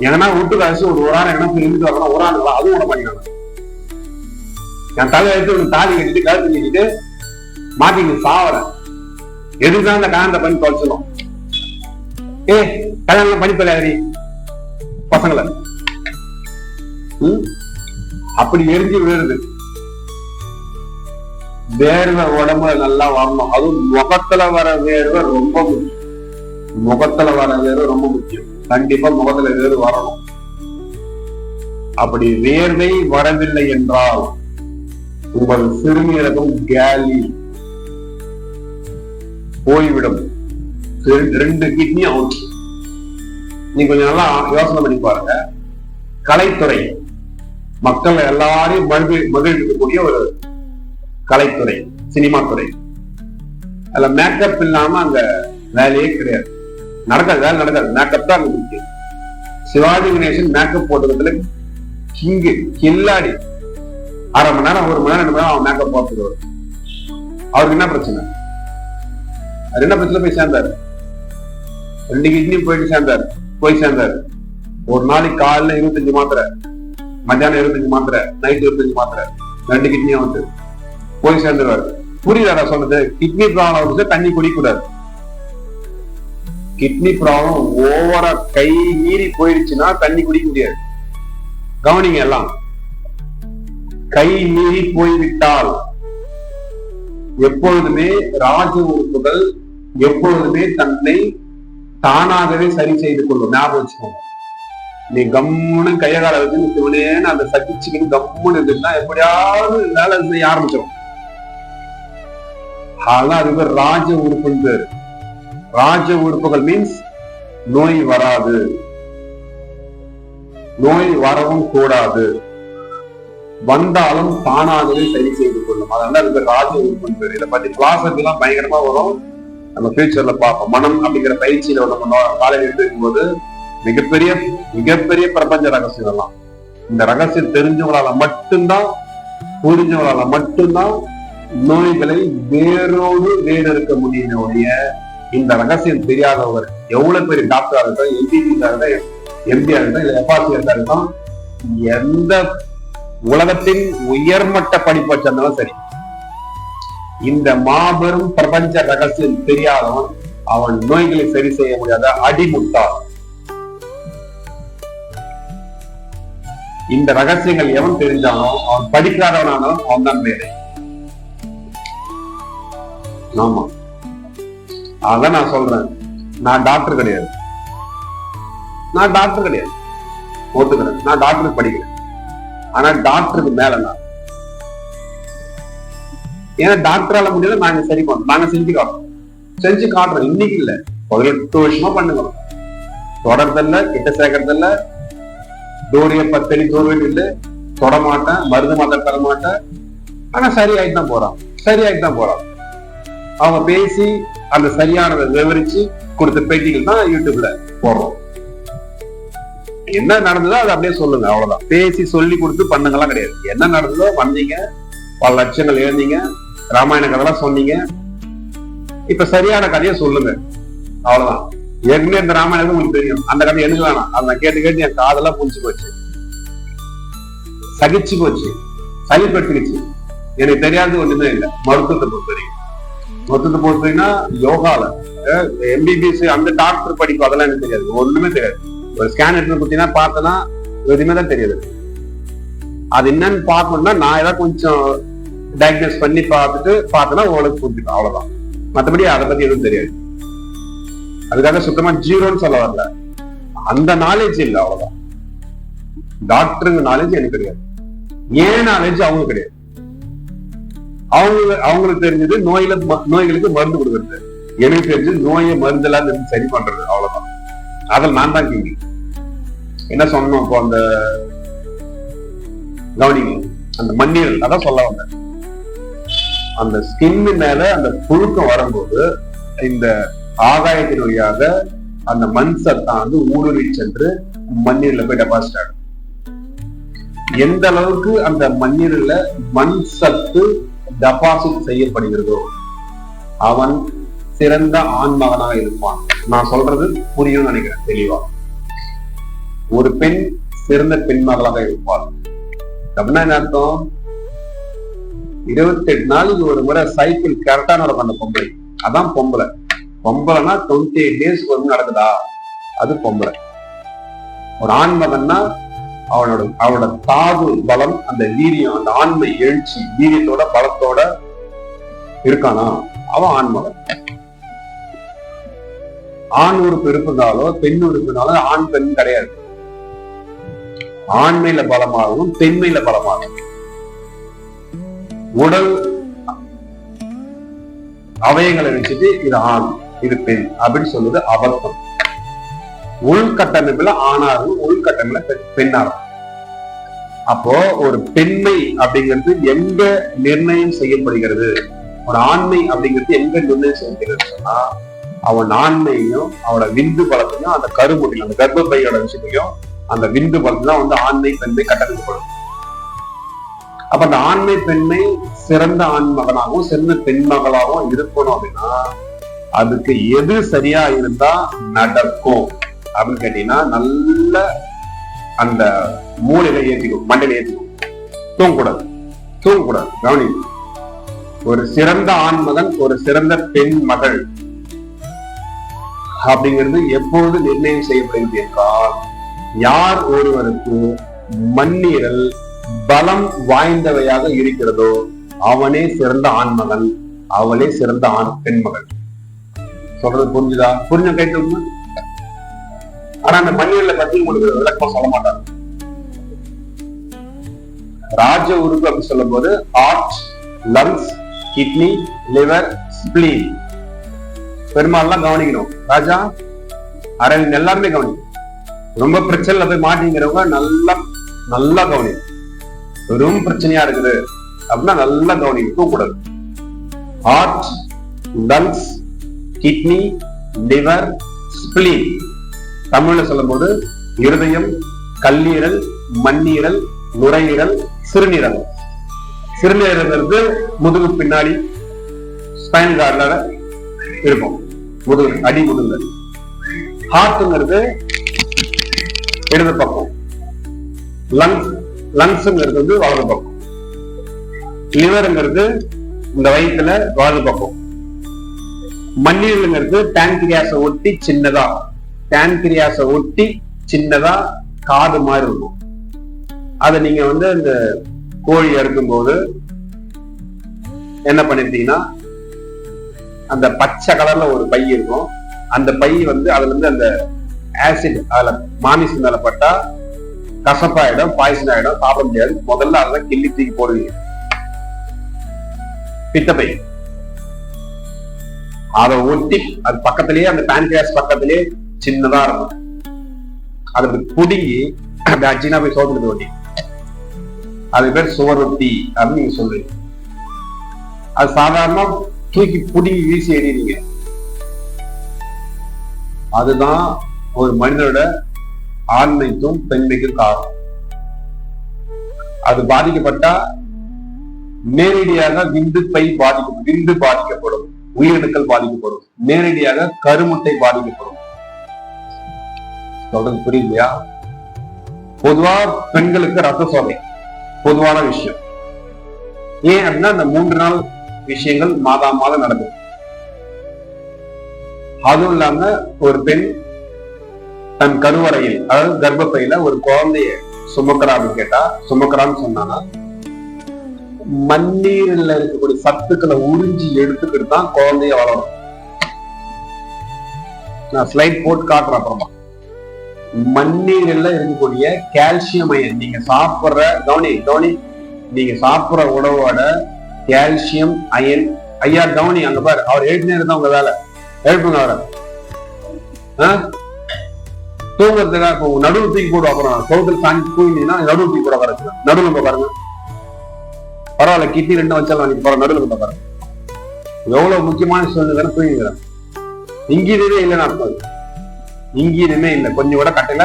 எங்கன்னா வீட்டுக்கு அரிசி ஒரு ஆறு என்ன இருந்து வரணும், ஒரு ஆண்டு அதுவும் விட மாட்டேங்கிறாங்க. என் தலை எடுத்து தாலி கட்டிட்டு கழுத்து நீக்கிட்டு மாட்டிங்க சாவறேன். எதுதான் இந்த கல்யாணத்தை பண்ணி தொலைச்சிடும். கல்யாணம் பண்ணி தொலையாதி பசங்களை. அப்படி எரிஞ்சு விழுது. வேர்வை உடம்புல நல்லா வரணும். அதுவும் முகத்துல வர வேர்வை ரொம்ப முக்கியம். முகத்துல வர வேர்வை ரொம்ப முக்கியம். கண்டிப்பா முகத்துல வேர்வை வரணும். அப்படி வேர்வை வரவில்லை என்றால் உங்கள் சிறுநீரகம் காலி. போய்விடும். 2 கிட்னி அவுட். நீங்க கொஞ்சம் நல்லா யோசனை பண்ணி பாருங்க. கலைத்துறை, மக்கள் எல்லாரையும் மகிழ்விக்கக்கூடிய ஒரு கலைத்துறை, சினிமா துறை. அதுல மேக்கப் இல்லாம அங்க வேலையே கிடையாது. வேலை நடக்காது. மேக்கப் தான் அங்க முக்கியம். சிவாஜி கணேசன் மேக்கப் போட்டதுல கிங்கு, கில்லாடி. 1/2 மணி நேரம், 1 மணி நேரம், 2 மணி நேரம் அவன் மேக்கப் போட்டுட்டு வரும். அவருக்கு என்ன பிரச்சனை? அது என்ன பிரச்சனை? போய் சேர்ந்தாரு. 2 கிட்னி போய் சேர்ந்தாரு. ஒரு நாளைக்கு காலைல 25 மாத்திரை, மத்தியானம் 25 மாத்திரை, நைட் 25 மாத்திரை, 2 கிட்னியும் வந்து போய் சேர்ந்துருவாரு. புரியுதா சொன்னது? கிட்னி ப்ராப்ளம் வந்து தண்ணி குடிக்கூடாது. கிட்னி ப்ராப்ளம் ஓவரா கை மீறி போயிடுச்சுன்னா தண்ணி குடிக்க முடியாது. கவனிங்க எல்லாம். கை மீறி போய்விட்டால் எப்பொழுதுமே ராஜ உறுப்புகள் எப்பொழுதுமே தன்னை தானாகவே சரி செய்து கொள்ளும். ஞாபகம் வச்சுக்கோங்க. நீ கம்முன்னு கையகால வச்சு சிவனேன்னு அந்த சகிச்சுக்கின்னு கம்முன்னு இருந்துச்சுன்னா எப்படியாவது வேலை செய்ய ஆரம்பிச்சிடும். ஆனா அதுக்கு ராஜ உறுப்புன்னு பேரு. ராஜ உறுப்புகள் மீன்ஸ் நோய் வராது, நோய் வரவும் கூடாது, வந்தாலும் தானாகவே சரி செய்து கொள்ளும். அதனால அதுக்கு ராஜ உறுப்புன்னு பேரு. இதை பத்தி பிலாசபி எல்லாம் பயங்கரமா வரும், நம்ம ஃபியூச்சர்ல பார்ப்போம். மனம் அப்படிங்கிற பயிற்சியில நம்ம காலையில் எடுத்து வைக்கும்போது மிகப்பெரிய பிரபஞ்ச ரகசியம் எல்லாம். இந்த ரகசியம் தெரிஞ்சவங்களால மட்டும்தான், புரிஞ்சவங்களால மட்டும்தான் நோய்களை வேரோடு வேறறுக்க முடியும். இந்த ரகசியம் தெரியாதவர் எவ்வளவு பெரிய டாக்டரா இருக்கட்டும், எம்பிபிஸா இருக்கட்டும், எம்பியா இருக்கட்டும், எஃப்ஆர்சியா இருக்கட்டும், எந்த உலகத்தின் உயர்மட்ட படிப்பு வச்சிருந்தாலும் சரி, இந்த மாபெரும் பிரபஞ்ச ரகசியம் தெரியாதவன் அவன் நோய்களை சரி செய்ய முடியாத அடிமுட்டாள். இந்த ரகசியங்கள் எவன் தெரிஞ்சாலும் அவன் படிக்காதவனானாலும் அவன் தான் மேலே. ஆமா, அதான் நான் சொல்றேன். நான் டாக்டர் கிடையாது, ஒத்துக்கிறேன். நான் டாக்டருக்கு படிக்கிறேன். ஆனா டாக்டருக்கு மேல நான், ஏன்னா டாக்டரால முடியல, நாங்க சரி பண்ணோம், நாங்க செஞ்சு காட்டுறோம். இன்னைக்கு இல்ல, 18 வருஷமா பண்ணுங்க. தொடர்றதில்ல, கிட்ட சேர்க்கறதில்ல, டோரிய 10 அடி தூரம் இல்லை, தொடமாட்டேன், மருந்து மாத்திரை தர மாட்டேன். ஆனா சரியாயிட்டு தான் போறான். அவங்க பேசி அந்த சரியானதை விவரிச்சு கொடுத்த பேட்டிகள் தான் யூடியூப்ல போடுறோம். என்ன நடந்ததோ அதை அப்படியே சொல்லுங்க, அவ்வளவுதான். பேசி சொல்லி கொடுத்து பண்ணுங்கலாம் கிடையாது. என்ன நடந்ததோ வந்தீங்க, பல லட்சங்கள் எழுந்தீங்க, ராமாயண கதைலாம் சொன்னீங்க, இப்ப சரியான கதையை சொல்லுங்க, அவ்வளவுதான். ஏற்கனவே இந்த ராமாயணம் உங்களுக்கு தெரியும், அந்த கதை எனக்கு வேணாம். அதை நான் கேட்டு என் காதெல்லாம் புடிச்சு போச்சு, சகிச்சு போச்சு, சளிப்பட்டுக்குச்சு. எனக்கு தெரியாது ஒண்ணுமே இல்லை. மருத்துவத்தை பொறுத்தவரைக்கும் யோகால எம்பிபிஎஸ் அந்த டாக்டர் படிக்கும், அதெல்லாம் எனக்கு தெரியாது, ஒண்ணுமே தெரியாது. ஒரு ஸ்கேன் எடுத்து பார்த்தீங்கன்னா பார்த்தனா எதுவுமே தான் தெரியாது. அது என்னன்னு பார்க்கணும்னா நான் ஏதாவது கொஞ்சம் டயக்னோஸ் பண்ணி பார்த்தனா உங்களுக்கு புரிஞ்சுக்கும், அவ்வளவுதான். மற்றபடி அதை பத்தி எதுவும் தெரியாது. அதுக்காக சுத்தமா ஜீரோன்னு சொல்ல வரல, அந்த நாலேஜ் இல்லை, அவ்வளவுதான். டாக்டருங்க நாலேஜ் எனக்கு கிடையாது, ஏன் நாலேஜ் அவங்க கிடையாது. அவங்களுக்கு தெரிஞ்சது நோய்களுக்கு மருந்து கொடுக்கறது, எனக்கு தெரிஞ்சது நோயை மருந்தெல்லாம் சரி பண்றது, அவ்வளவுதான். அதில் நான் தான் கிங்கி. என்ன சொன்னோம் இப்போ அந்த கவனிங்க, அந்த மண்ணீரல், அதான் சொல்ல வந்தேன். அந்த ஸ்கின் மேல அந்த புழுக்கம் வரும்போது இந்த ஆகாயத்தின் வழியாக அந்த மண் சத்தம் வந்து ஊடுருவி சென்று மண்ணீர்ல போய் டெபாசிட் ஆகும். எந்த அளவுக்கு அந்த மண்ணீர்ல மண் சத்து டெபாசிட் செய்யப்படுகிறதோ அவன் சிறந்த ஆண்மகனாக இருப்பான். நான் சொல்றது புரியும் நினைக்கிறேன் தெளிவா. ஒரு பெண் சிறந்த பெண் மகளாக இருப்பாள் அப்படின்னா என்ன அர்த்தம்? 28 நாளைக்கு ஒரு முறை சைக்கிள் கரெக்டா நடக்கும் அந்த பொம்பளை, அதான் பொம்பளை. பொம்பளைனா 28 days ஒரு நடக்குதா, அது பொம்பளை. ஒரு ஆண்மகன்னா அவனோட தாது பலம், அந்த வீரியம், அந்த ஆண்மை எழுச்சி, வீரியத்தோட பலத்தோட இருக்கானா அவன் ஆண்மகன். ஆண் உறுப்பு இருப்பதாலோ பெண் உறுப்பினாலோ ஆண் பெண் கிடையாது. ஆண்மையில பலமாகவும் பெண்மையில பலமாகவும். உடல் அவயங்களை வச்சுட்டு இது ஆண் இது பெண் அப்படின்னு சொல்றது அபத்தம். உள்கட்டமைப்புல ஆணாரும் உள்கட்டமைப்புல பெண்ணாரும். அப்போ ஒரு பெண்மை அப்படிங்கிறது எங்க நிர்ணயம் செய்யப்படுகிறது, ஒரு ஆண்மை அப்படிங்கிறது எங்க நிர்ணயம் செய்யப்படுகிறது சொன்னா அவன் ஆண்மையும் அவனோட விந்து பலத்தையும் அந்த கருமுறையும் அந்த கர்ப்பப்பையோட விஷயத்தையும் அந்த விந்து பலத்தான் வந்து ஆண்மை பெண்மை கட்டமைக்கப்படும். அப்ப அந்த ஆண்மை பெண்மை சிறந்த ஆண் மகனாகவும் சிறந்த பெண் மகளாகவும் இருக்கணும் அப்படின்னா அதுக்கு எது சரியா இருந்தா நடக்கும் அப்படின்னு கேட்டீங்கன்னா நல்ல அந்த மூளையில ஏற்றிக்கும், மண்டையில ஏற்றிக்கும். தூங்கக்கூடாது கவனி. ஒரு சிறந்த ஆண் மகன் ஒரு சிறந்த பெண் மகள் அப்படிங்கிறது எப்பொழுது நிர்ணயம் செய்யப்படுகிறது என்றால் யார் ஒருவருக்கு மண்ணீரல் பலம் வாய்ந்தவையாக இருக்கிறதோ அவனே சிறந்த ஆண்மகன், அவளே சிறந்த பெண் மகள். சொல்றது புரிஞ்சுதா? புரிஞ்ச கேட்டு. ஆனா அந்த மண்ணீரலை பத்தி உங்களுக்கு விளக்கமா சொல்ல மாட்டாங்க. ராஜ உறுப்பு அப்படி சொல்லும் போது heart, lungs, kidney, liver, spleen. பெருமாள்லாம் கவனிக்கணும். ராஜா அரவிந்த் எல்லாருமே கவனிக்கணும். ரொம்ப பிரச்சனைல போய் மாட்டிங்கிறவங்க நல்லா கவனிக்கணும். வெறும் பிரச்சனையா இருக்குது அப்படின்னா நல்லா கவனிக்க கூடாது. Heart, lungs, kidney, liver, spleen. தமிழ்ல சொல்லும் போது இருதயம், கல்லீரல், மண்ணீரல், நுரையீரல், சிறுநீரகம். சிறுநீரகங்கிறது முதுகு பின்னாடி ஸ்பைனல் கார்ட்ல இருக்கும், முதுகு அடி முதுகுல. ஹார்ட்ங்கிறது இடது பக்கம், லங்ஸ்ங்கிறது வந்து வலது பக்கம், லிவருங்கிறது இந்த வயிற்றுல வலது பக்கம், மண்ணீரலுங்கிறது பேன்கிரியாஸை ஒட்டி சின்னதா காது மாதிரி இருக்கும். அதை நீங்க வந்து இந்த கோழி அறுக்கும் போது என்ன பண்ணிருந்தீங்கன்னா அந்த பச்சை கலர்ல ஒரு பை இருக்கும். அந்த பை வந்து அதுல இருந்து அந்த ஆசிட் அதுல மாமிசம் மேல பட்டா கசப்பாயிடும், பாய்சன் ஆயிடும், சாப்பிட முடியாது. முதல்ல அதெல்லாம் கிள்ளி தூக்கி போடுவீங்க. பித்தப்பை அதை ஒட்டி அது பக்கத்திலேயே அந்த பேன்கிரியாஸ் பக்கத்திலேயே சின்னதா இருக்கும். அதை புடுங்கி அந்த அச்சினா போய் சோதனை ஒட்டி அது பேர் சுவரொட்டி அப்படின்னு நீங்க சொல்றீங்க. அது சாதாரண தூக்கி புடுங்கி வீசி எறிறீங்க. அதுதான் ஒரு மனிதனோட ஆண்மைக்கும் பெண்மைக்கும் காரணம். அது பாதிக்கப்பட்டா நேரடியாக விந்து பாதிக்கப்படும், உயிரணுக்கள் பாதிக்கப்படும், நேரடியாக கருமுட்டை பாதிக்கப்படும். சொல்றது புரியுதுயா? பொதுவா பெண்களுக்கு ரத்த சோகை பொதுவான விஷயம். ஏன் அப்படின்னா அந்த 3 நாள் விஷயங்கள் மாதம் நடக்குது. அதுவும் இல்லாம ஒரு பெண் தன் கருவறையில் அதாவது கர்ப்பப்பையில ஒரு குழந்தைய சுமக்கிறான்னு சொன்னா மண்ணீரில் இருக்கக்கூடிய சத்துக்களை உறிஞ்சி எடுத்துக்கிட்டு தான் குழந்தைய வளரும். நான் ஸ்லைட் போட்டு காட்டுறேன் அப்புறமா. மண்ணீரில் இருக்கக்கூடிய கால்சியம் அயன் நீங்க சாப்பிடுற கவனி நீங்க சாப்பிடுற உணவோட கால்சியம் அயன். ஐயா கவனி அங்க பாரு, அவர் எழுப்பினே தான் உங்க வேலை. எழுப்புங்க அவரை. தூங்குறதுக்காக நடுவு தூக்கி போடுவா. அப்புறம் சோதல் சாஞ்சி தூங்கினீங்கன்னா நடுவு தூக்கி போட பாருங்க. நடுவில் பாருங்க, பரவாயில்ல, கிட்னி 2 வச்சாலும் போற நடுவில் பாருங்க. எவ்வளவு முக்கியமான சூழ்நிலை தூங்கிக்கிறேன். இங்கீதமே இல்லைன்னு அர்த்தம். இங்கீதமே இல்லை. கொஞ்சம் கூட கட்டையில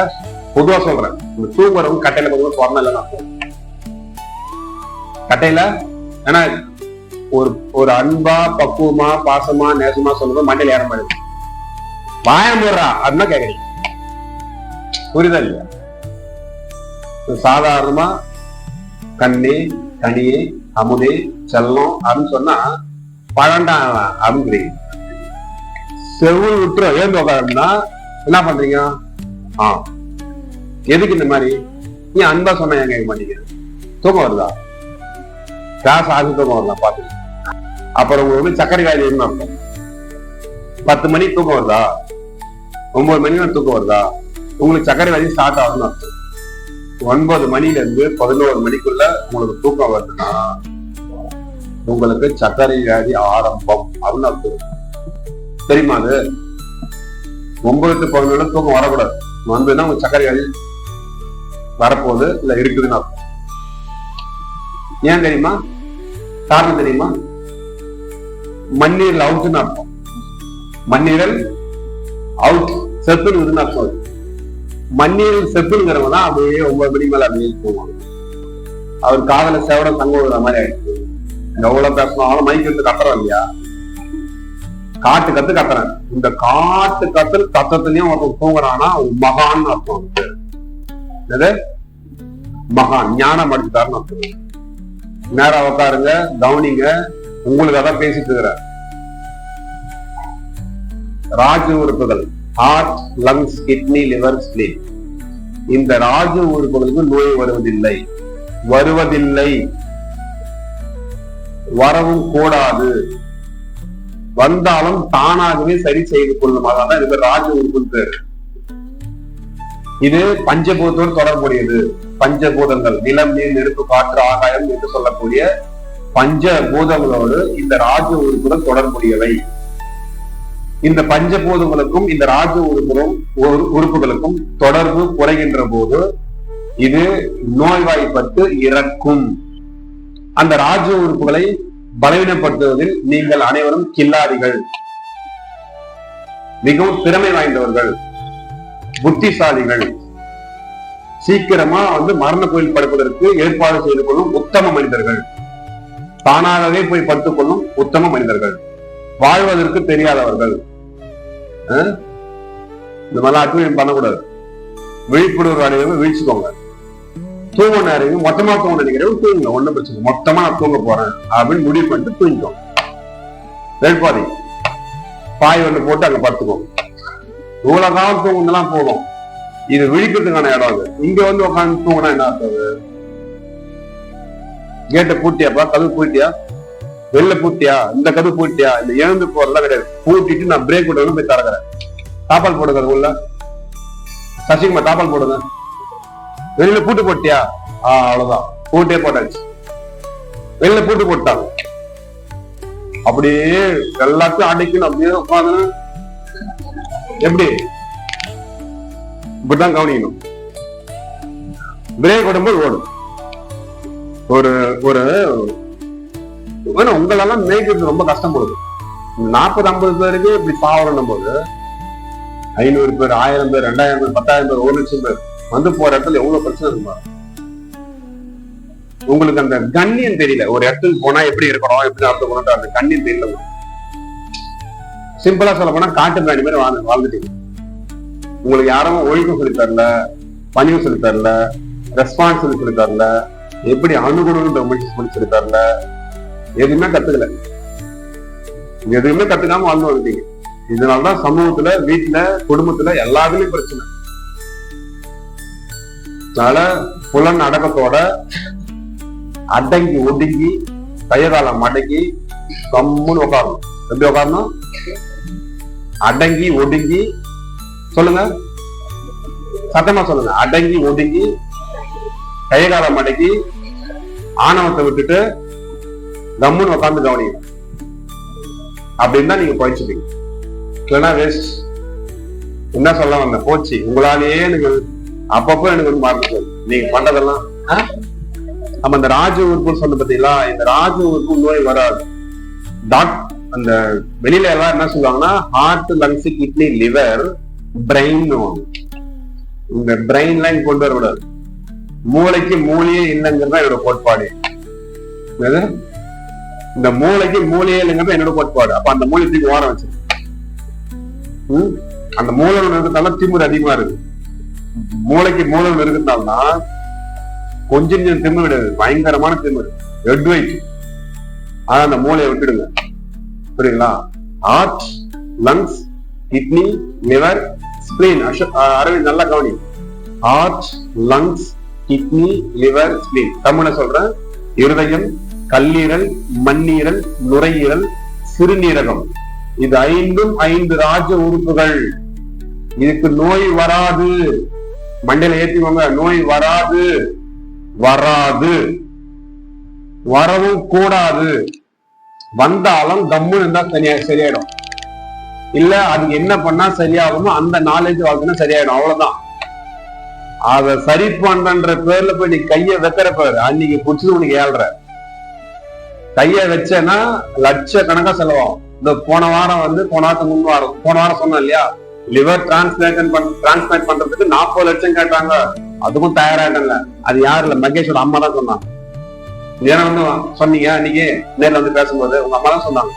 பொதுவா சொல்றேன், தூங்குறவங்க கட்டையில கொஞ்சம் சொரணம் இல்லைன்னு அர்த்தம். கட்டையில ஏன்னா ஒரு அன்பா பக்குவமா பாசமா நேசமா சொல்றது மண்டையில ஏற மாதிரி வாயம் போடுறா அப்படின்னா கேக்குறீங்க. புரியுதா இல்லையா? சாதாரணமா கண்ணே கனியே அமுதே செல்லம் அப்படின்னு சொன்னா பழண்டா அப்படின்னு செவ்வொழி விட்டுரும். ஏன் உட்காருன்னா என்ன பண்றீங்க? எதுக்கு இந்த மாதிரி நீ அன்பா சொன்ன ஏன் கேட்க மாட்டீங்க? தூக்கம் வருதா? காசு ஆசை தூக்கம் வரலாம் பாத்து. அப்புறம் உங்களுக்கு சர்க்கரை வியாதி இருக்கும். 10 மணிக்கு தூக்கம் வருதா? 9 மணிக்கு தூக்கம் வருதா? உங்களுக்கு சர்க்கரை வியாதி ஸ்டார்ட் ஆகுதுன்னு அர்த்தம். 9 மணில இருந்து 11 மணிக்குள்ள உங்களுக்கு தூக்கம் வருதுன்னா உங்களுக்கு சர்க்கரை வியாதி ஆரம்பம் அப்படின்னு அர்த்தம். தெரியுமா? அது 9 to 11 தூக்கம் வரக்கூடாது. வந்ததுன்னா உங்க சர்க்கரை வியாதி வரப்போகுது இல்ல இருக்குதுன்னு அர்த்தம். ஏன் தெரியுமா? காரணம் தெரியுமா? மண்ணீரல் அவுட்னு அர்த்தம். மண்ணீரல் அவுட், செத்துன்னு அர்த்தம். மண்ணீரல் செத்துங்கிறவங்க தான் அப்படியே 9 மணி மேல அப்படியே போவாங்க. அவர் காதல சேவட தங்க விடுற மாதிரி ஆயிடுச்சு. எவ்வளவு பேசணும் மைக் எடுத்து கத்துறோம் இல்லையா? காட்டு கத்து கத்துறேன். இந்த காட்டு கத்தல் கத்தத்துலயும் ஒருத்தன் தூங்குறான்னா மகான் அர்த்தம். என்னது? மகான், ஞானம் அடிச்சுட்டாருன்னு அர்த்தம். நேரம் உட்காருங்க, கவனிங்க. உங்களுக்கு அதான் பேசிட்டு இருக்கிற ராஜ உறுப்புகள், heart, lungs, kidney, liver, spleen. இந்த ராஜ உறுப்புகளுக்கு நோய் வருவதில்லை, வரவும் கூடாது. வந்தாலும் தானாகவே சரி செய்து கொள்ளும். அதான் இது ராஜ உறுப்பு பேரு. இது பஞ்சபூதத்தோடு தொடர்புடையது. பஞ்சபூதங்கள், நிலம், நீர், நெருப்பு, காற்று, ஆகாயம் என்று சொல்லக்கூடிய பஞ்சபூதங்களோடு இந்த ராஜ உறுப்புகள் தொடர்புடையவை. இந்த பஞ்சபூதங்களுக்கும் இந்த ராஜ உறுப்புகளுக்கும் தொடர்பு குறைகின்ற போது இது நோய்வாய்ப்பட்டு இறக்கும். அந்த ராஜ உறுப்புகளை பலவீனப்படுத்துவதில் நீங்கள் அனைவரும் கில்லாடிகள், மிகவும் திறமை வாய்ந்தவர்கள், புத்திசாலிகள். சீக்கிரமா மரண கோயில் படுப்பதற்கு ஏற்பாடு செய்து கொள்ளும் உத்தம மனிதர்கள், தானாகவே போய் படுத்துக் கொள்ளும் உத்தம மனிதர்கள், வாழ்வதற்கு தெரியாதவர்கள். இந்த மாதிரிலாம் அட்டுவயம் பண்ணக்கூடாது. விழிப்புணர்வு அடைவங்க வீழ்ச்சிக்கோங்க. தூங்க நேரம் மொத்தமா தூங்க நினைக்கிறவங்க தூங்குங்க, ஒண்ணும் பிரச்சனை. மொத்தமா நான் தூங்க போறேன் அப்படின்னு முடிவு பண்ணிட்டு தூங்கிக்கோங்க. வேட்பாதி பாய் ஒண்ணு போட்டு அங்க படுத்துக்கோங்க. இவ்வளவு காலம் தூங்குனதெல்லாம் போதும். இது விழிக்கிறதுக்கான இடம். அது இங்க உட்காந்து தூங்கினா என்ன ஆகுது? கேட்டை பூட்டியாப்பா, கதவு பூட்டியா, வெளில பூட்டியா, இந்த கதவு பூட்டியா, இந்த எழுந்து போறதெல்லாம் கிடையாது. பூட்டிட்டு நான் பிரேக் விட்டு போய் தரக்கிறேன். தாப்பால் போடுங்க, உள்ள சசிகுமா தாப்பால் போடுங்க. வெளியில பூட்டு போட்டியா? அவ்வளவுதான், பூட்டே போட்டாச்சு. வெளியில பூட்டு போட்டாங்க. அப்படியே எல்லாத்தையும் அடைக்கணும். அப்படியே உட்காந்து எப்படி இப்படிதான் கவனிக்கணும். பிரேக் விடும்போது ஓடும். ஒரு ஒரு உங்களெல்லாம் மேய்க்கிறது ரொம்ப கஷ்டப்படுது. 40-50 பேருக்கு இப்படி பாவரணும் போது 500 பேர், 1000 பேர், 2000 பேர், 10,000 பேர், 1,00,000 பேர் போற இடத்துல எவ்வளவு பிரச்சனை இருக்குமா? உங்களுக்கு அந்த கண்ணியம் தெரியல. ஒரு இடத்துக்கு போனா எப்படி இருக்கணும், எப்படி நடத்தணும், அந்த கண்ணியம் தெரியல. சிம்பிளா சொல்ல போனா காட்டு பிராணி மாதிரி வாழ்ந்துட்டீங்க. உங்களுக்கு யாரும் ஒழுக்கம் சொல்லி தரல, பணிவு சொல்லி தரல, ரெஸ்பான்சிபிலிட்டி சொல்லி தரல, எப்படி அணுகுணுன்ற முயற்சி சொல்லி தரல, எதுவுமே கத்துக்கல. எதுவுமே கத்துக்காம வாழ்ந்து வந்துட்டீங்க. இதனாலதான் சமூகத்துல, வீட்டுல, குடும்பத்துல எல்லாத்துலயும் பிரச்சனை. அதனால புலன் அடக்கத்தோட அடங்கி ஒடுங்கி கையகால மடக்கி கம்முன்னு உட்காரணும். எப்படி உட்காரணும்? அடங்கி ஒடுங்கி, சொல்லுங்க சத்தமா சொல்லுங்க. அடங்கி ஒடுங்கி கையகால மடக்கி ஆணவத்தை விட்டுட்டு கம்முன்னு உட்கார்ந்து கவனிங்க. அப்படின்னு தான் நீங்க பயிற்சிப்பீங்க. இல்லைன்னா வேஸ்ட். என்ன சொல்ல வந்த போச்சு. உங்களாலேயே எனக்கு அப்பப்போ எனக்கு மார்க்கு நீங்க பண்றதெல்லாம். நம்ம இந்த ராஜ உறுப்பு சொன்ன பார்த்தீங்களா? இந்த ராஜ உறுப்பு நோய் வராது. அந்த வெளியில எல்லாம் என்ன சொல்லுவாங்கன்னா heart, lungs, kidney, liver, brain. இந்த பிரெயின் லைன் கொண்டு வரக்கூடாது. மூளைக்கு மூளையே இல்லைங்கிறதா என்னோட கோட்பாடு. இந்த மூளைக்கு மூளையே இல்லைங்கிறது என்னோட கோட்பாடு. அப்ப அந்த மூளைக்கு ஓரம் வச்சு அந்த மூலம் இருக்கிறதால திமிர் அதிகமா இருக்கு. மூளைக்கு மூலம் இருக்கிறதால்னா கொஞ்சம் திமிர் கிடையாது, பயங்கரமான திமிர், ஹெட் வெயிட். ஆனா அந்த மூளையை விட்டுடுங்க. புரியுங்களா? Heart, lungs, kidney, liver, spleen. Aravind நல்லா கவனி. Heart, lungs, kidney, liver, spleen. தமிழ சொல்றேன். இருதயம், கல்லீரல், மண்ணீரல், நுரையீரல், சிறுநீரகம். இது 5 ராஜ உறுப்புகள். இதுக்கு நோய் வராது. மண்டையில ஏத்திக்கோங்க. நோய் வராது, வரவும் கூடாது. வந்தாலும் கம்முன்னு இருந்தா சரியாயிடும். இல்ல அது என்ன பண்ணா சரியாகுமோ அந்த நாலேஜ் வாழ்க்கை சரியாயிடும், அவ்வளவுதான். அத சரி பண்றன்ற பேர்ல போய் நீ கைய வைக்கிற பேரு அன்னைக்கு புடிச்சது உனக்கு ஏழ்ற. கைய வச்சேன்னா லட்சக்கணக்கா செலவாகும். இந்த போன வாரத்துக்கு போன வாரம் சொன்னோம் இல்லையா, லிவர் டிரான்ஸ்பிளான்ட் பண்றதுக்கு 40 லட்சம் கேட்டாங்க. அதுக்கும் தயாராகல. அது யாரு இல்ல, மகேஷோட அம்மா தான் சொன்னாங்க. ஏன்னா சொன்னீங்க அன்னைக்கு நேர்ல வந்து பேசும்போது உங்க அம்மா தான் சொன்னாங்க.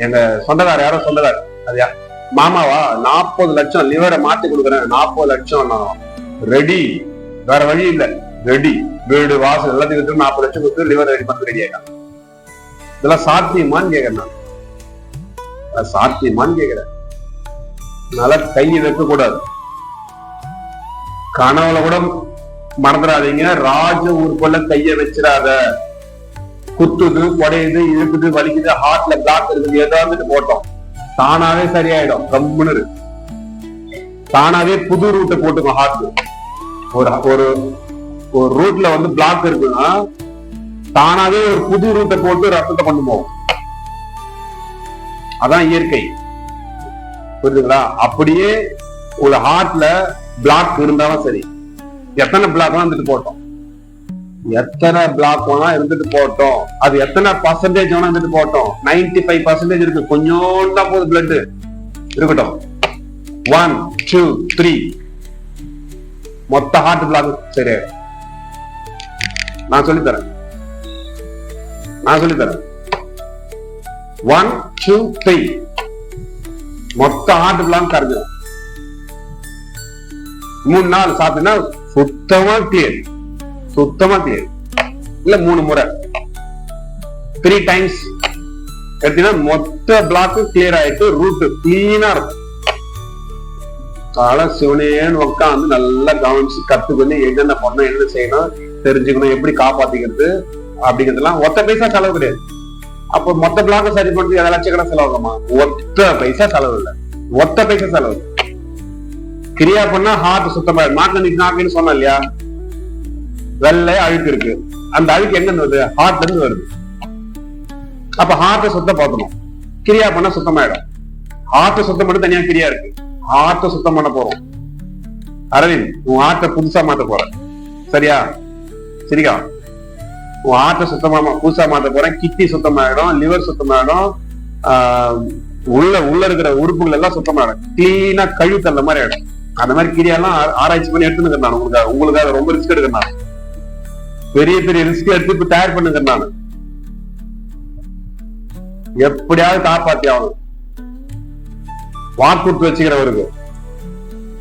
எங்க சொந்தக்கார யாரோ சொந்தக்காரு, அது மாமாவா 40 லட்சம் லிவரை மாத்தி கொடுக்குறேன், 40 லட்சம் ரெடி, வேற வழி இல்ல, ரெடி, வீடு வாசல் எல்லாத்தையும் 40 லட்சம் கொடுத்து லிவர் ரெடி பண்ணி ரெடி ஆயிட்டாங்க. இதெல்லாம் சாத்தியமான்னு கேக்குறேன். சாத்தியமான்னு கேக்குறேன். அதனால கையை வைக்க கூடாது. கனவுல கூட மறந்துடாதீங்க, ராஜ உறுப்புல கைய வச்சிடாத. குத்துது, குடையுது, இழுக்குது, வலிக்குது, ஹார்ட்ல பிளாக் இருக்குது, ஏதாவது போட்டோம் தானாவே சரியாயிடும். கம்முன்னு தானாவே புது ரூட்டை போட்டுக்கோ. ஹார்ட் ஒரு ரூட்ல வந்து பிளாக் இருக்குன்னா தானாவே ஒரு புது ரூட்டை போட்டு ரத்தத்தை கொண்டு போகும். அதான் இயற்கை, புரியுதுங்களா? அப்படியே ஒரு ஹார்ட்ல பிளாக் இருந்தாலும் சரி, எத்தனை பிளாக் இருந்துட்டு போட்டோம், எத்தனை பிளாக் வேணா இருந்துட்டு போட்டோம், அது எத்தனை பர்சன்டேஜ் வேணா இருந்துட்டு போட்டோம், 95% இருக்கு, கொஞ்சம் தான் போகுது பிளட் இருக்கட்டும். 1 2 3 மொத்த ஹார்ட் பிளாக் சரியாயிடும். நான் சொல்லித்தரேன் 1 2 3 மொத்த ஹார்ட் பிளாக் கரைஞ்சிடும். 3 நாள் சாப்பிட்டா சுத்தமா கிளியர். இல்ல 3 முறை 3 டைம்ஸ் எடுத்தீங்கன்னா மொத்த பிளாக் கிளியர் ஆயிட்டு ரூட் கிளீனா இருக்கும். அதனால சிவனேன்னு உட்காந்து நல்லா கவனிச்சு கத்துக்கணும், என்னென்ன பண்ணணும், என்ன செய்யணும் தெரிஞ்சுக்கணும், எப்படி காப்பாத்திக்கிறது அப்படிங்கிறதுலாம். ஒத்த பைசா செலவு கிடையாது. அப்போ மொத்த பிளாக்க சரி பண்றது எதை லட்சக்கணக்கு செலவாகுமா? ஒத்த பைசா செலவு இல்லை. கிரியா பண்ணா ஹார்ட் சுத்தமாயிடும். நாக்குன்னு சொன்னோம் இல்லையா, வெள்ளை அழுக்கு இருக்கு, அந்த அழுக்கு எங்க வருது? ஹார்ட்ல இருந்து வருது. அப்ப ஹார்ட்டை சுத்தம் பார்க்கணும். கிரியா பண்ணா சுத்தமாயிடும். ஹார்ட்டை சுத்தம் பண்ண தனியா கிரியா இருக்கு. ஹார்ட்டை சுத்தம் பண்ண போறோம். அரவிந்த், உன் ஹார்ட்டை புதுசா மாத்த போற, சரியா? சரிக்கா, உன் ஹார்ட்டை புதுசா மாத்த போறேன். கிட்னி சுத்தமாயிடும், லிவர் சுத்தமாயிடும், உள்ள இருக்கிற உறுப்புகள் எல்லாம் சுத்தமாயிடும், கிளீனா கழுவி தள்ள மாதிரி ஆயிடும். அந்த மாதிரி கிரியாலாம் ஆராய்ச்சி பண்ணி எடுத்துன்னு நான் உங்களுக்காக ரொம்ப ரிஸ்க் எடுக்கிறேன். நான் பெரிய ரிஸ்க் எடுத்து இப்ப தயார் பண்ணுங்க. நான் எப்படியாவது காப்பாத்தி ஆகணும். வாக்குறுத்து வச்சுக்கிறவருக்கு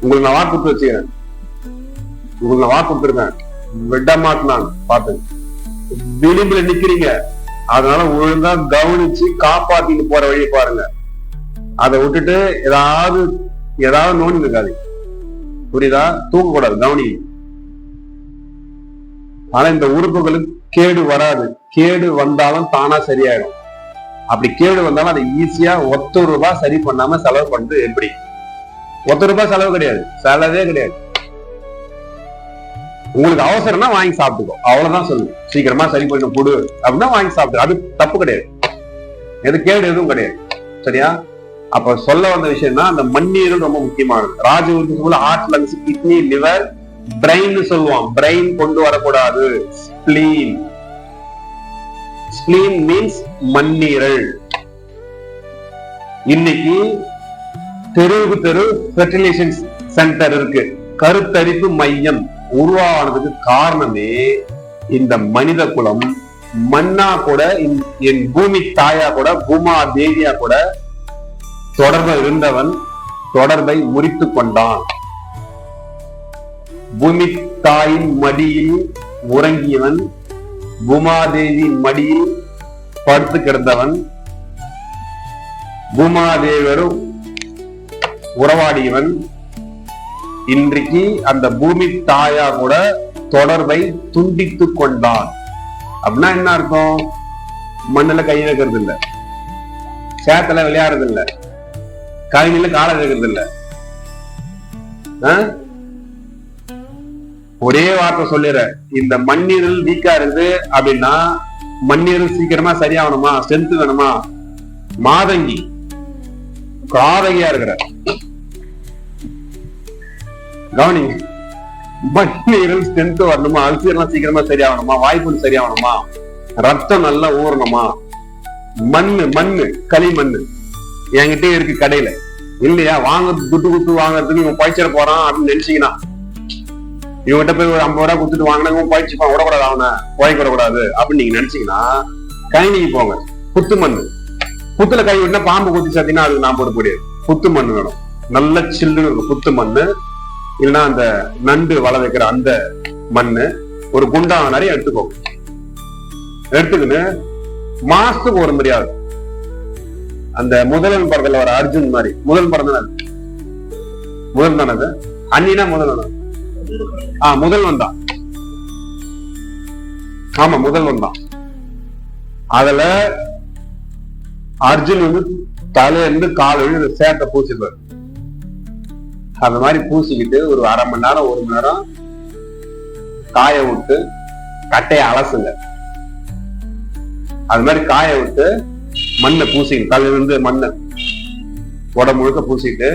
உங்களுக்கு நான் வாக்குறுத்து வச்சுக்கிறேன். வாக்குறுத்துருக்கேன், விட மாட்டேன். பாத்து விளிம்புல நிக்கிறீங்க, அதனால ஒழுங்கா கவனிச்சு காப்பாத்திட்டு போற வழியை பாருங்க. அதை விட்டுட்டு ஏதாவது நோண்டி இருக்காது, புரியுதா? தூக்க கூடாது, கவனி. ஆனா இந்த உறுப்புகளுக்கு கேடு வராது. கேடு வந்தாலும் தானா சரியாயிடும். அப்படி கேடு வந்தாலும் அதை ஈஸியா ₹1 சரி பண்ணாம செலவு பண்றது எப்படி? ₹1 செலவு கிடையாது, செலவே கிடையாது. உங்களுக்கு அவசரம்னா வாங்கி சாப்பிட்டுக்கோ, அவ்வளவுதான் சொல்லு. சீக்கிரமா சரி பண்ண கொடு அப்படின்னா வாங்கி சாப்பிட்டு, அது தப்பு கிடையாது. எது கேடு எதுவும் கிடையாது, சரியா? அப்ப சொல்ல வந்த விஷயம்னா அந்த மண்ணீரல் ரொம்ப முக்கியமானது. ராஜ உறுப்பு heart, lungs, kidney, liver, brain சொல்லுவான். பிரெயின் கொண்டு வரக்கூடாது. ஸ்பிளீன் மீன்ஸ் மண்ணீரல். இன்னைக்கு தெருவுக்கு தெரு ஃபெர்டிலைசேஷன் சென்டர் இருக்கு. கருத்தரிப்பு மையம் உருவானதுக்கு காரணமே இந்த மனித குலம். மண்ணா கூட, என் பூமி தாயா கூட, பூமா தேவியா கூட தொடர்பு இருந்தவன் தொடர்பை முறித்து கொண்டான். பூமி தாயின் மடியில் உறங்கியவன், பூமாதேவி மடியில் படுத்து கிடந்தவன், பூமாதேவரும் உறவாடியவன் இன்றைக்கு அந்த பூமி தாயா கூட தொடர்பை துண்டித்து கொண்டான். அப்படின்னா என்ன அர்த்தம்? மண்ணுல கை வைக்கிறது இல்ல, சேத்துல விளையாடுறது இல்ல, கழினில கால வைக்கிறது இல்ல. ஒரே வார்த்தை சொல்லிடுற, இந்த மண்ணீரல் வீக்கா இருக்குது அப்படின்னா மண்ணீரல் சீக்கிரமா சரியாகணுமா, ஸ்ட்ரென்த் வேணுமா, மாதங்கி காதகியா இருக்கிற கவனிங்க, மண்ணீரல் ஸ்ட்ரென்த் வரணுமா, அல்சர்லாம் சீக்கிரமா சரியாகணுமா, வாய்ப்புன்னு சரியாகணுமா, ரத்தம் நல்லா ஊறணுமா, மண்ணு களிமண்ணு என்கிட்ட இருக்கு கடையில இல்லையா, வாங்குறது துட்டு குத்து வாங்குறதுக்கு இவன் பயிற்சிட போறான் அப்படின்னு நினைச்சீங்கன்னா, இவன்கிட்ட போய் ஒரு 50 ரூபாய் கொடுத்துட்டு வாங்கினா இவன் பயிற்சிப்பான், விடக்கூடாது, அவனை போய்க்கிடக்கூடாது அப்படின்னு நீங்க நினைச்சீங்கன்னா கழனிக்கு போங்க. புத்து மண்ணு, புத்துல கை விட்டா பாம்பு குத்தி சாத்தீங்கன்னா அதுக்கு நான் போட முடியாது. புத்து மண்ணு வேணும், நல்ல சில்லுன்னு இருக்கும் புத்து மண்ணு. இல்லைன்னா அந்த நண்டு வள வைக்கிற அந்த மண்ணு ஒரு குண்டா நிறைய எடுத்துக்கோங்க. எடுத்துக்கின்னு மாசத்துக்கு ஒரு முறையாவது அந்த முதல்வன் படத்துல வர அர்ஜுன் மாதிரி, முதல் படம் தானே, முதல் தானே அது, அண்ணினா முதல்வன், முதல்வன் தான், ஆமா முதல்வன் தான். அதுல அர்ஜுன் வந்து தலையிலிருந்து கால் வழி சேட்டை பூசிப்பாரு. அந்த மாதிரி பூசிக்கிட்டு ஒரு 1/2 மணி நேரம் 1 மணி நேரம் காய விட்டு கட்டையை அலசுங்க. அது மாதிரி காய விட்டு மண்ணை பூசிங்க, தலையிலிருந்து மண்ணை உடம்பு முழுக்க பூசிட்டு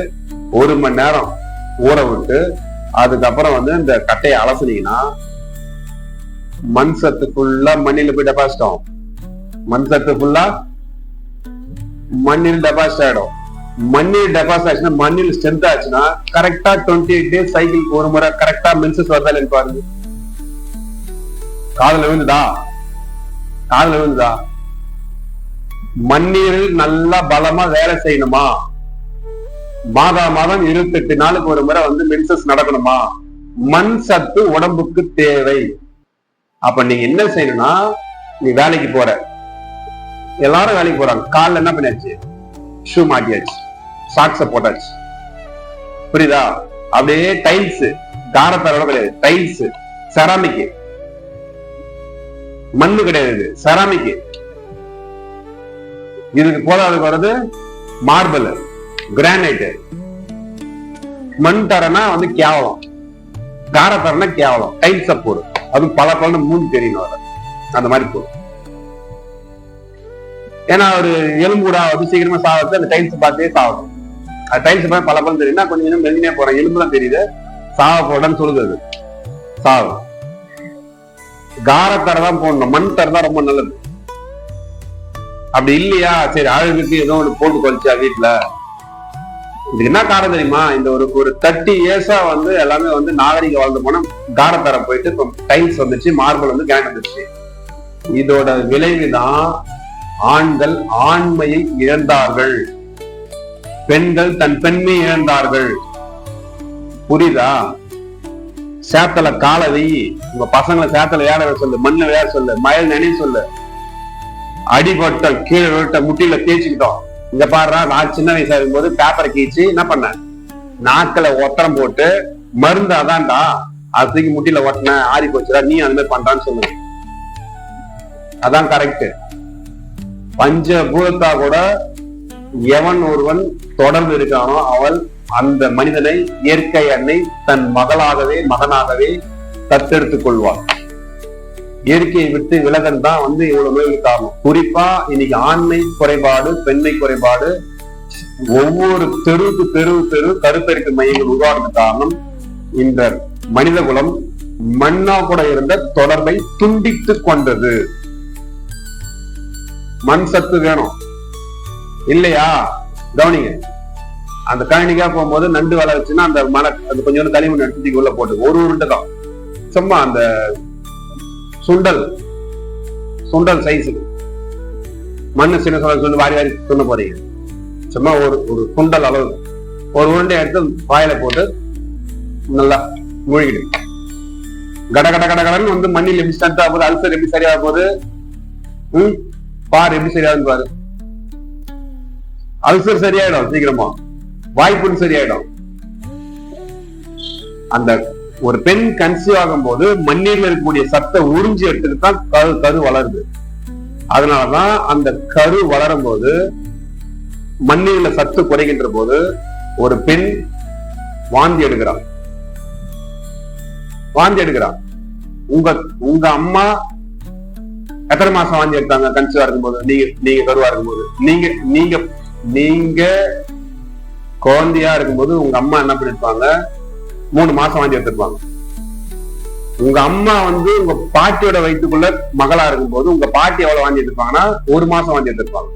1 மணி நேரம் ஊற விட்டு அதுக்கப்புறம் வந்து இந்த கட்டையை அலசுனீங்கன்னா மண் சத்து ஃபுல்லா மண்ணில போய் டெபாசிட் ஆகும். மண் சத்து ஃபுல்லா மண்ணில் டெபாசிட் ஆயிடும். மண்ணில் டெபாசிட் ஆச்சுன்னா, மண்ணில் ஸ்ட்ரென்த் ஆச்சுன்னா கரெக்டா 28 டேஸ் சைக்கிள் ஒரு முறை கரெக்டா மென்சஸ் வருதா இல்லைன்னு பாருங்க. காதுல விழுந்துதா, காதுல விழுந்துதா? மண்ணீரில் நல்லா பலமா வேலை செய்யணுமா, மாதம் 28 நாளுக்கு ஒரு முறை வந்து மென்சஸ் நடக்கணுமா, மண் சத்து உடம்புக்கு தேவை. அப்ப நீங்க என்ன செய்யணும்னா, நீ வேலைக்கு போற, எல்லாரும் வேலைக்கு போறாங்க, காலில் என்ன பண்ணியாச்சு, ஷூ மாட்டியாச்சு, சாக்ஸ போட்டாச்சு, புரியுதா? அப்படியே டைல்ஸ், தாரத்தரோட கிடையாது, டைல்ஸ் செராமிக், மண்ணு கிடையாது, செராமிக். இதுக்கு போதாதுக்கு வர்றது மார்பிள், கிரானைட். மண் தரனா வந்து கேவலம், கார தரனா கேவலம், டைல்ஸ போடு, அதுவும் பல பலன்னு மூணு தெரியணும் அந்த மாதிரி போடும். ஏன்னா ஒரு எலும்புடா வந்து சீக்கிரமா சாவது அந்த டைல்ஸ் பார்த்தே சாகணும். அது டைல்ஸ் பார்த்து பல பலம் தெரியும்னா கொஞ்சம் கொஞ்சம் மெல்லினே போறேன், எலும்புலாம் தெரியுது, சாவ போடன்னு சொல்லுது, அது சாவு. காரத்தர தான் போடணும், மண் தர தான் ரொம்ப நல்லது. அப்படி இல்லையா, சரி அழகுக்கு ஏதோ ஒன்று போட்டு கொலிச்சா வீட்டுல, இதுக்கு என்ன காரணம் தெரியுமா? இந்த ஒரு 30 இயர்ஸா வந்து எல்லாமே வந்து நாகரிக வாழ்ந்து போனா காரத்தர போயிட்டு இப்போ டைல்ஸ் வந்துச்சு, மார்பிள் வந்து கேன் வந்துச்சு. இதோட விளைவுதான் ஆண்கள் ஆண்மையை இழந்தார்கள், பெண்கள் தன் பெண்மை இழந்தார்கள். புரியுதா? சேத்தல கால வை, உங்க பசங்களை சேத்தல ஏற சொல்லு, மண்ணு வேற சொல்லு, மயல் நினை சொல்லு, அடிபட்ட கீழே விட்ட முட்டியில தேய்ச்சிக்கிட்டோம். இங்க பாடுறா, நான் சின்ன வயசா இருக்கும் போது பேப்பரை கீச்சு என்ன பண்ண, நாக்கில ஒத்தரம் போட்டு மருந்து அதான்டா, அதுக்கு முட்டியில ஒட்டின ஆறி போச்சுடா, நீ அந்த மாதிரி பண்றான்னு சொல்லுங்க. அதான் கரெக்ட். பஞ்சபூதத்தா கூட எவன் ஒருவன் தொடர்ந்து இருக்கானோ அவள் அந்த மனிதனை இயற்கை அன்னை தன் மகளாகவே மகனாகவே தத்தெடுத்துக் கொள்வாள். இயற்கையை விட்டு விலகல் தான் வந்து இவ்வளவு நோய்க்கு காரணம். குறிப்பா இன்னைக்கு ஆண்மை குறைபாடு, பெண்மை குறைபாடு, ஒவ்வொரு தெரு கருத்தரிப்பு மையங்கள் உருவானது காரணம் இந்த மனித குலம் மண்ணா கூட இருந்த தொடர்பை துண்டித்து கொண்டது. மண் சத்து வேணும் இல்லையா? கவனிங்க, அந்த கழனிக்கா போகும்போது நண்டு வலை வச்சுன்னா அந்த அது கொஞ்சம் களிமண் எடுத்து உள்ள போட்டு ஒரு உருண்டை தான், சும்மா அந்த சுண்டல் சைஸுக்கு மண்ணு சின்ன சொல்லி வாரி வாரி சொன்ன போறீங்க, சும்மா ஒரு சுண்டல் அளவு ஒரு உருண்டை எடுத்து வாயில போட்டு நல்லா மூழ்கிடு. கட கட கட கடன்னு வந்து மண்ணில் எப்படி ஸ்ட்ரென்த் ஆகுது, அல்சர் எப்படி சரியாக போகுது, பாரு எப்படி சரியாகுது பாரு. அல்சர் சரியாயிடும் சீக்கிரமா, வாய்ப்புன்னு சரியாயிடும். அந்த ஒரு பெண் கன்சீவ் ஆகும் போது மண்ணீர்ல இருக்கக்கூடிய சத்தை உறிஞ்சி எடுத்துட்டு தான் கரு வளருது. அதனாலதான் அந்த கரு வளரும் போது மண்ணீர்ல சத்து குறைகின்ற போது ஒரு பெண் வாந்தி எடுக்கிறான். உங்க அம்மா எத்தனை மாசம் வாந்தி எடுத்தாங்க கன்சீவா இருக்கும்போது? நீங்க கருவா இருக்கும்போது, நீங்க நீங்க நீங்க குழந்தையா இருக்கும்போது உங்க அம்மா என்ன பண்ணிருப்பாங்க? 3 மாசம் வாந்தி எடுத்திருப்பாங்க. உங்க அம்மா வந்து உங்க பாட்டியோட வயிற்றுக்குள்ள மகளா இருக்கும்போது உங்க பாட்டி எவ்வளவு வாந்தி எடுத்திருப்பாங்கன்னா 1 மாசம் வாந்தி எடுத்திருப்பாங்க.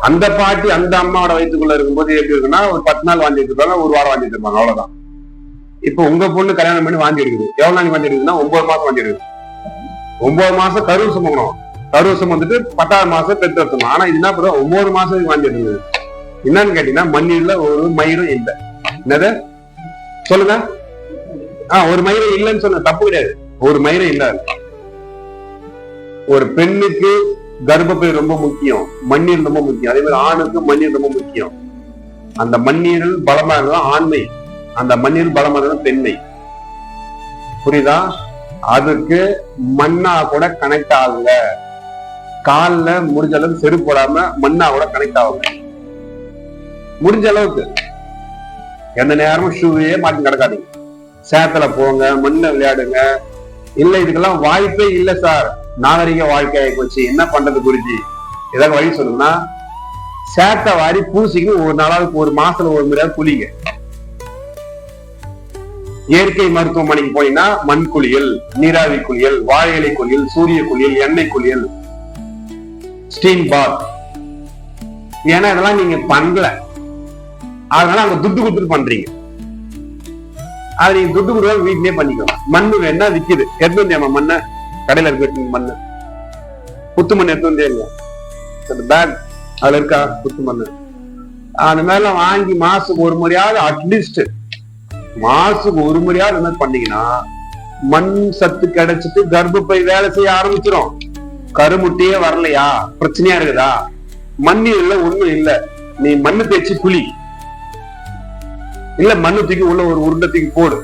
அந்த பாட்டி அந்த அம்மாவோட வயிற்றுக்குள்ள இருக்கும்போது எப்படி இருக்குன்னா ஒரு 10 நாள் வாந்தி எடுத்திருப்பாங்க, 1 வாரம் வாந்தி எடுத்திருப்பாங்க, அவ்வளவுதான். இப்ப உங்க பொண்ணு கல்யாணம் பண்ணி வாந்தி எடுக்குது, எவ்வளவு நாள் வாந்தி எடுக்குதுன்னா 9 மாசம் வாந்தி எடுக்குது. 9 மாசம் கருவு சுமக்கணும், கருவு சுமந்துட்டு 10ஆவது மாசம் பெற்று எடுத்தணும். ஆனா இது என்ன பண்ணுவோம்? 9 மாசத்துக்கு வாந்தி எடுக்குது. என்னன்னு கேட்டீங்கன்னா மண்ணீர்ல ஒரு மயிரும் இல்லை. என்னது சொல்லுங்க? ஒரு மயிரும் இல்லைன்னு சொன்ன தப்பு கிடையாது, ஒரு மயிரும் இல்ல. ஒரு பெண்ணுக்கு கர்ப்பப்பை ரொம்ப முக்கியம், மண்ணீர் ரொம்ப முக்கியம். அதே மாதிரி ஆணுக்கு மண்ணீர் ரொம்ப முக்கியம். அந்த மண்ணீரில் பலமா இருந்தா ஆண்மை, அந்த மண்ணீர் பலமா இருந்தா பெண்மை. புரியுதா? அதுக்கு மண்ணா கூட கனெக்ட் ஆகுங்க. கால்ல முடிஞ்ச அளவுக்கு செருப்பு போடாம மண்ணா கூட கனெக்ட் ஆகுங்க. முடிஞ்ச அளவுக்கு எந்த நேரமும் ஷூவே மாட்டி கிடக்காதீங்க. சேத்துல போங்க, மண்ணை விளையாடுங்க. இல்ல இதுக்கெல்லாம் வாய்ப்பே இல்ல சார், நாகரிக வாழ்க்கையை போச்சு, என்ன பண்றது குருஜி, ஏதாவது வழி சொல்லுங்கன்னா சேத்தை வாரி பூசிக்கு ஒரு நாளாவுக்கு, ஒரு மாசத்துல ஒரு முறையாவது குளிங்க. இயற்கை மருத்துவமனைக்கு போனீங்கன்னா மண் குளியல், நீராவி குளியல், வாழை இலை குளியல், சூரிய குளியல், எண்ணெய் குளியல், ஸ்டீம் பாத். ஏன்னா இதெல்லாம் நீங்க பண்ணல, அதனால அங்க துட்டு கொடுத்துட்டு பண்றீங்க. அது நீங்க துட்டு கொடுக்க வீட்லயே பண்ணிக்கலாம். மண்ணு வேணா விக்குது, எடுத்து வந்தியாமா மண்ணை? கடையில இருக்கு மண்ணு, புத்து மண் எடுத்து வந்தேங்க, பேக் அதுல இருக்கா புத்து மண்ணு? அந்த மாதிரிலாம் வாங்கி மாசத்துக்கு ஒரு முறையாவது, அட்லீஸ்ட் மாசத்துக்கு ஒரு முறையாவது என்ன பண்ணீங்கன்னா மண் சத்து கிடைச்சிட்டு கர்ப்பப்பை வேலை செய்ய ஆரம்பிச்சிடும். கருமுட்டியே வரலையா, பிரச்சனையா இருக்குதா? மண்ணீர்ல ஒண்ணும் இல்ல, நீ மண்ணு தேய்ச்சி குளி, இல்ல மண்ணு தூக்கி உள்ள ஒரு உருண்டை தூக்கி போடு.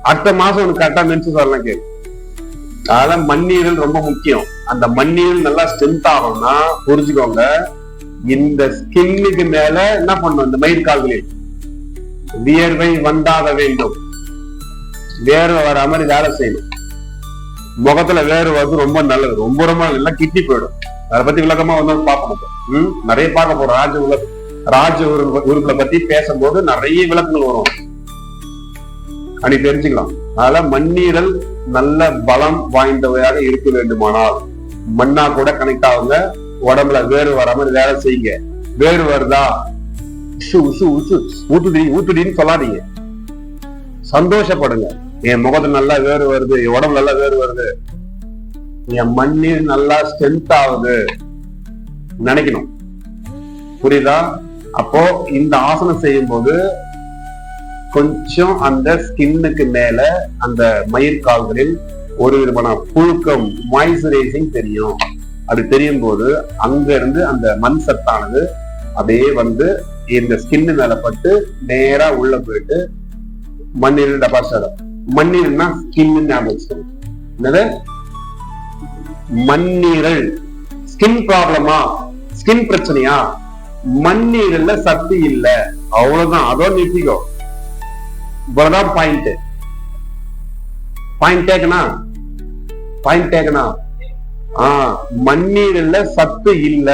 அடுத்த மாசம் உனக்கு கரெக்டா மென்சஸ் வரலாம் கேள்வி. அதனால மண்ணீரல் ரொம்ப முக்கியம். அந்த மண்ணீரல் நல்லா ஸ்ட்ரென்த் ஆகும்னா புரிஞ்சுக்கோங்க, இந்த ஸ்கின்னுக்கு மேல என்ன பண்ணும்? இந்த மயிர் கால்களில் வியர்வை வந்தாக வேண்டும். வேர்வை வர மாதிரி வேலை செய்யணும். முகத்துல வேர்வை வந்து ரொம்ப நல்லது, ரொம்ப ரொம்ப நல்லா கிட்டி போயிடும். அதை பத்தி விளக்கமா வந்து பார்க்கணும். நிறைய பார்க்க போறோம். ராஜ உறுப்புல பத்தி பேசும்போது நிறைய விளக்கங்கள் வரும், அப்படி தெரிஞ்சுக்கலாம். அதனால மண்ணீரல் நல்ல பலம் வாய்ந்தவையாக இருக்க வேண்டுமானால் மண்ணா கூட கனெக்ட் ஆகுங்க. உடம்புல வேறு வர மாதிரி வேலை செய்யுங்க. வேறு வருதா, ஊத்துடின்னு சொல்லாதீங்க, சந்தோஷப்படுங்க. என் முகத்துல நல்லா வேறு வருது, என் உடம்புல நல்லா வேறு வருது, என் மண்ணீர் நல்லா ஸ்ட்ரென்த் ஆகுது நினைக்கணும். புரியுதா? அப்போ இந்த ஆசனம் செய்யும் போது கொஞ்சம் அந்த ஸ்கின்னுக்கு மேல அந்த மயிர் கால்களில் ஒரு விதமான புழுக்கம், மாய்ஸ்சரைசிங் தெரியும். அது தெரியும் போது அங்க இருந்து அந்த மண் சத்தானது அப்படியே வந்து இந்த ஸ்கின்னு மேல பட்டு நேரா உள்ள போயிட்டு மண்ணீரல் டெபாசிட். மண்ணீரல்னா ஸ்கின்னு ஞாபகம். என்னது மண்ணீரல்? ஸ்கின் ப்ராப்ளமா, ஸ்கின் பிரச்சனையா? மண்ணீரல்ல சக்தி இல்ல, அவ்வளவுதான். அதோட நிறுத்திக்கோ. இவ்வளவுதான் பாயிண்ட். பாயிண்ட் டேக்கனா? மண்ணீரல்ல சத்து இல்ல,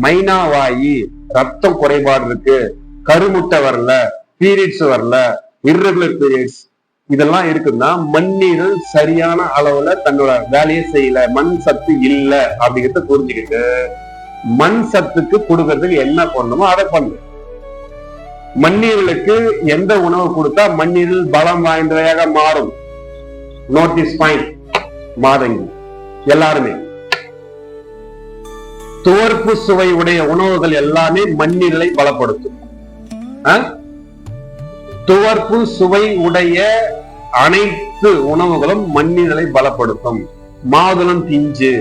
மைனாவாயி, ரத்தம் குறைபாடு இருக்கு, கருமுட்டை வரல, பீரியட்ஸ் வரல, இர்ரெகுலர் பீரியட்ஸ், இதெல்லாம் இருக்குன்னா மண்ணீரல் சரியான அளவுல தன்னோட வேலையை செய்யல, மண் சத்து இல்ல அப்படிங்கிறத புரிஞ்சுக்கிட்டு மண் சத்துக்கு கொடுக்கறதுக்கு என்ன பண்ணணுமோ அதை பண்ணு. மண்ணீரலுக்கு எந்த உணவு கொடுத்தா மண்ணீரல் பலம் வாய்ந்தவையாக மாறும்? நோட்டீஸ் பாயிண்ட், மாதங்கி எல்லாருமே துவர்ப்பு சுவை உடைய உணவுகள் எல்லாமே மண்ணீரலை பலப்படுத்தும். துவர்ப்பு சுவை உடைய அனைத்து உணவுகளும் மண்ணீரலை பலப்படுத்தும். மாதுளம் பிஞ்சு,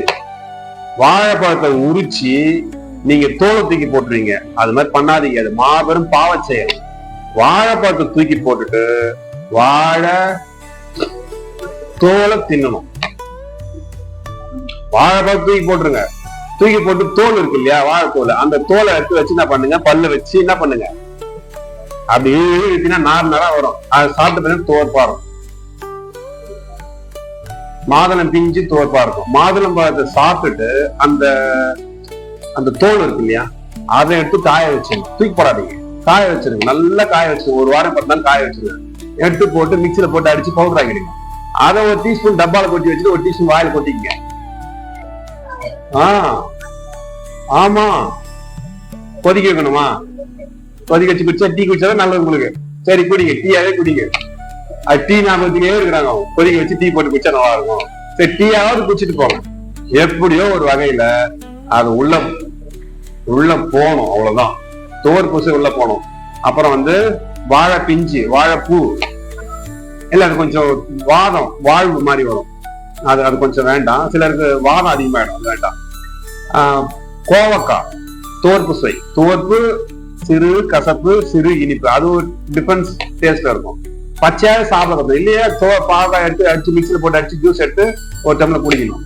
வாழைப்பழத்தை உரிச்சு நீங்க தோலை தூக்கி போட்டுருவீங்க, அது மாதிரி பண்ணாதீங்க. அது மாபெரும் பாவ செயல். வாழைப்பழத்தை தூக்கி போட்டுட்டு வாழை தோலை தின்னணும். வாழைப்பழம் தூக்கி போட்டுருங்க, தூக்கி போட்டு தோல் இருக்கு இல்லையா, வாழைத்தோல், அந்த தோலை எடுத்து வச்சு என்ன பண்ணுங்க, பல்ல வச்சு என்ன பண்ணுங்க, அப்படி இழுத்தினா நார் நாரா வரும். அதை சாப்பிட்ட பிறகு தோற்பாரும். மாதுளம் பிஞ்சு துவர்ப்பா இருக்கும். மாதுளம் பழத்தை சாப்பிட்டுட்டு அந்த அந்த தோல் இருக்கு இல்லையா, அதை எடுத்து காய வச்சிருங்க. தூக்கி போடாதீங்க, காய வச்சிருங்க. நல்லா காய வச்சிருங்க. ஒரு வாரம் 10 நாள் காய வச்சிருங்க. எடுத்து போட்டு மிக்சியில போட்டு அடிச்சு பவுடர் ஆக்கிடுங்க. அதை ஒரு டீஸ்பூன் டப்பால கொட்டி வச்சுட்டு ஒரு டீஸ்பூன் வாயில கொட்டிக்கங்க. ஆமா, கொதிக்க வைக்கணுமா? கொதிக்க வச்சு குடிச்சா, டீ குடிச்சாதான் நல்லது உங்களுக்கு. சரி குடிங்க, டீயாவே குடிங்க. அது டீ ஞாபகத்துக்கே இருக்கிறாங்க. கொதிக்க வச்சு டீ போட்டு குடிச்சா நல்லா இருக்கும். சரி, டீயாவது குடிச்சிட்டு போங்க. எப்படியோ ஒரு வகையில அது உள்ள போகணும், அவ்வளவுதான். தோர் பூசை உள்ள போகணும். அப்புறம் வந்து வாழை பிஞ்சு, வாழைப்பூ இல்ல, அது கொஞ்சம் வாழ்வு மாதிரி வரும். அது கொஞ்சம் வேண்டாம். சிலருக்கு வாதம் அதிகமாயிடும், வேண்டாம். கோவக்காய் தோற்பு சுவை. தோற்பு சிறு கசப்பு, சிறு இனிப்பு, அது ஒரு டிஃபரன்ஸ் டேஸ்ட்ல இருக்கும். பச்சையாக சாப்பிடுறது இல்லையா, பாவக்காய் எடுத்து அடிச்சு மிக்சியில போட்டு அடிச்சு ஜூஸ் எடுத்து ஒரு டம்ளர் குடிக்கணும்.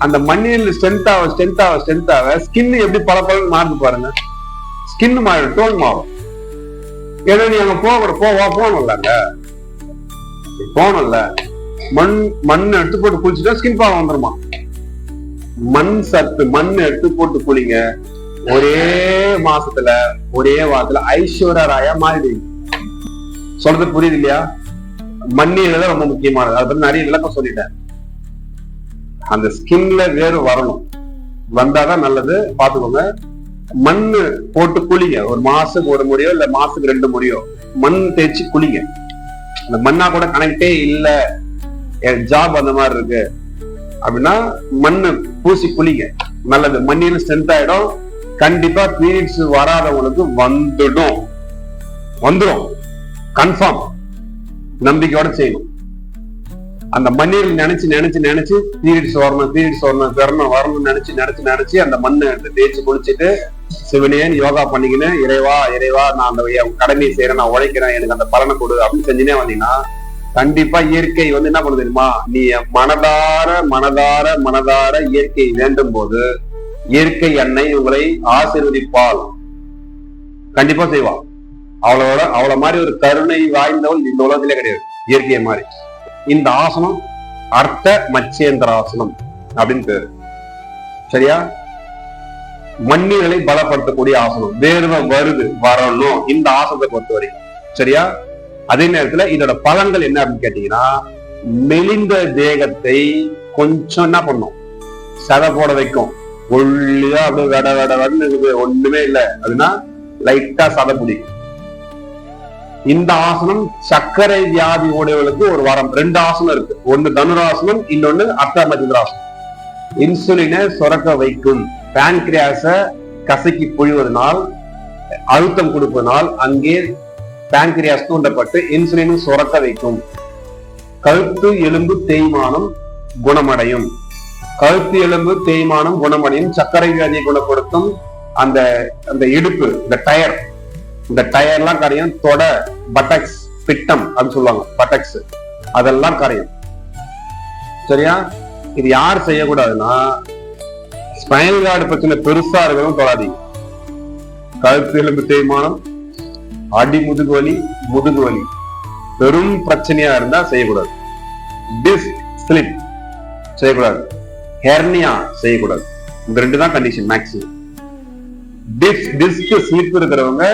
அந்த மண்ணில் ஸ்ட்ரென்த் ஆக ஸ்கின் எப்படி பல மாறுது பாருங்க. ஸ்கின் மாறிடும், டோன் மாறும். ஏன்னா நீ அங்க போகணும்லங்க, போகணும்ல. மண் எடுத்து போட்டு குளிச்சுட்டா ஸ்கின் ப்ராப்ளம் வந்துருமா? மண் எடுத்து போட்டு குளிங்க. ஒரே மாசத்துல, ஒரே வாரத்துல ஐஸ்வர்யா ராயா மாறிடுவீங்க. சொல்றது புரியுது இல்லையா? மண்ணீர் தான் ரொம்ப முக்கியமானது. அதை பத்தி நிறைய விளக்கம் சொல்லிட்டேன். அந்த ஸ்கின்ல வேறு வரணும், வந்தாதான் நல்லது. பாத்துக்கோங்க. மண்ணு போட்டு குளிங்க. ஒரு மாசத்துக்கு ஒரு முறையோ இல்ல மாசத்துக்கு 2 முறையோ மண் தேய்ச்சி குளிங்க. அந்த மண்ணா கூட கனெக்டே இல்ல, ஜாப் அந்த மாதிரி இருக்கு அப்படின்னா மண்ணு பூசி குளிங்க, நல்லது. மண்ணில் ஸ்ட்ரென்த் ஆயிடும். கண்டிப்பா பீரியட்ஸ் வராதவங்களுக்கு வந்துடும், கன்ஃபார்ம். நம்பிக்கையோட செய்யணும். அந்த மண்ணீர் நினைச்சு பீரியட்ஸ் வரணும்னு நினைச்சு அந்த மண்ணை தேய்ச்சி குளிச்சுட்டு சிவனேன்னு யோகா பண்ணிக்கின்னு, இறைவா நான் அந்த கடமையை செய்யறேன், நான் உழைக்கிறேன், எனக்கு அந்த பலனை கொடு அப்படின்னு செஞ்சுனே வந்தீங்கன்னா கண்டிப்பா இயற்கை வந்து என்ன பண்ணு தெரியுமா? நீ மனதார இயற்கை வேண்டும் போது இயற்கை அன்னை உங்களை ஆசீர்வதிப்பாள். கண்டிப்பா செய்வாள். அவளை மாதிரி ஒரு கருணை வாய்ந்தவள் இந்த உலகத்திலே கிடையாது, இயற்கையை மாதிரி. இந்த ஆசனம் அர்த்த மச்சேந்திராசனம் அப்படின்னு பேரு. சரியா? மண்ணீரலை பலப்படுத்தக்கூடிய ஆசனம். வேர்வை வரணும் இந்த ஆசனத்தை பொறுத்த வரைக்கும். சரியா? அதே நேரத்துல இதோட பலன்கள் என்ன அப்படின்னு கேட்டீங்கன்னா, மெலிந்த தேகத்தை கொஞ்சம் என்ன பண்ணும், சதை போட வைக்கும். ஒல்லியா அப்படியே வெடன்னு இருக்குது, ஒண்ணுமே இல்லை அப்படின்னா லைட்டா சதை பிடிக்கும். இந்த ஆசனம் சர்க்கரை வியாதி உடையவர்களுக்கு ஒரு வாரம் 2 ஆசனம் இருக்கு. ஒன்னு தனுராசனம், இன்னொன்னு அர்த்த மச்சேந்திராசனம். இன்சுலினை சுரக்க வைக்கும். பேன்கிரியாஸ கசக்கி புழிவதனால், அழுத்தம் கொடுப்பதனால் அங்கே பேன்கிரியாஸ் தூண்டப்பட்டு இன்சுலினை சுரக்க வைக்கும். கழுத்து எலும்பு தேய்மானம் குணமடையும். சர்க்கரை வியாதியை குணப்படுத்தும். அந்த இடுப்பு, இந்த டயர்லாம் கரையும். தொட, பட்டக்ஸ், பிட்டம் அப்படின்னு சொல்லுவாங்க, பட்டக்ஸ், அதெல்லாம் கரையும். சரியா? இது யார் செய்யக்கூடாதுன்னா, ஸ்பைனல் கார்டு பிரச்சனை பெருசா இருக்கிறவங்க தொடாதீங்க. கழுத்து எலும்பு தேய்மானம், அடி முதுகு வலி பெரும் பிரச்சனையா இருந்தா செய்யக்கூடாது. டிஸ்க் ஸ்லிப் செய்யக்கூடாது. ஹெர்னியா செய்யக்கூடாது. இந்த 2 தான் கண்டிஷன் மேக்ஸிமம். டிஸ்க் ஸ்லிப் இருக்கிறவங்க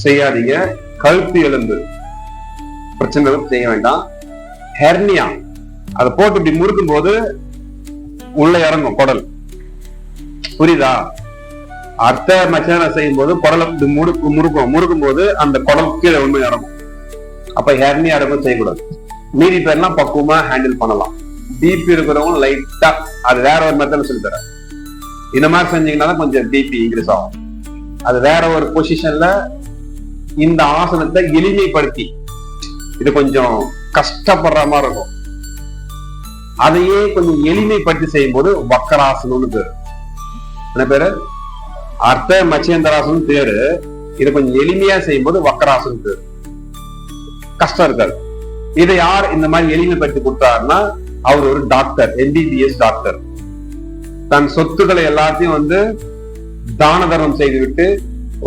செய்யாதீங்க. கழுத்து எலும்பு பிரச்சனை செய்ய வேண்டாம். ஹெர்னியா அதை போட்டு இப்படி முறுக்கும் போது உள்ள இறங்கும் குடல். புரியுதா? அர்த்த மச்சேந்திரம் செய்யும் போது குடலை முறுக்கும் போது அந்த குடல் கீழே உண்மை இறங்கும். அப்ப ஹெர்னியா இருக்கும் செய்யக்கூடாது. மீதி பேர்லாம் பக்குவமா ஹேண்டில் பண்ணலாம். பிபி இருக்கிறவங்க லைட்டா, அது வேற ஒரு மெத்தட் சொல்லி தரேன். இந்த மாதிரி செஞ்சீங்கன்னா கொஞ்சம் பிபி இன்க்ரீஸ் ஆகும். அது வேற ஒரு பொசிஷன்ல இந்த ஆசனத்தை எளிமைப்படுத்தி, இது கொஞ்சம் கஷ்டப்படுற மாதிரி இருக்கும், அதையே கொஞ்சம் எளிமைப்படுத்தி செய்யும் போது வக்கராசனம்னு பேரு. என்ன பேரு? அர்த்த மச்சேந்திராசனம் பேரு. இதை கொஞ்சம் எளிமையா செய்யும் போது வக்கராசனம் பேரு. கஷ்டம் இருக்காது. இதை யார் இந்த மாதிரி எளிமைப்படுத்தி கொடுத்தாருன்னா, அவர் ஒரு டாக்டர், எம்பிபிஎஸ் டாக்டர். தன் சொத்துக்களை எல்லாத்தையும் வந்து தான தர்மம் செய்துவிட்டு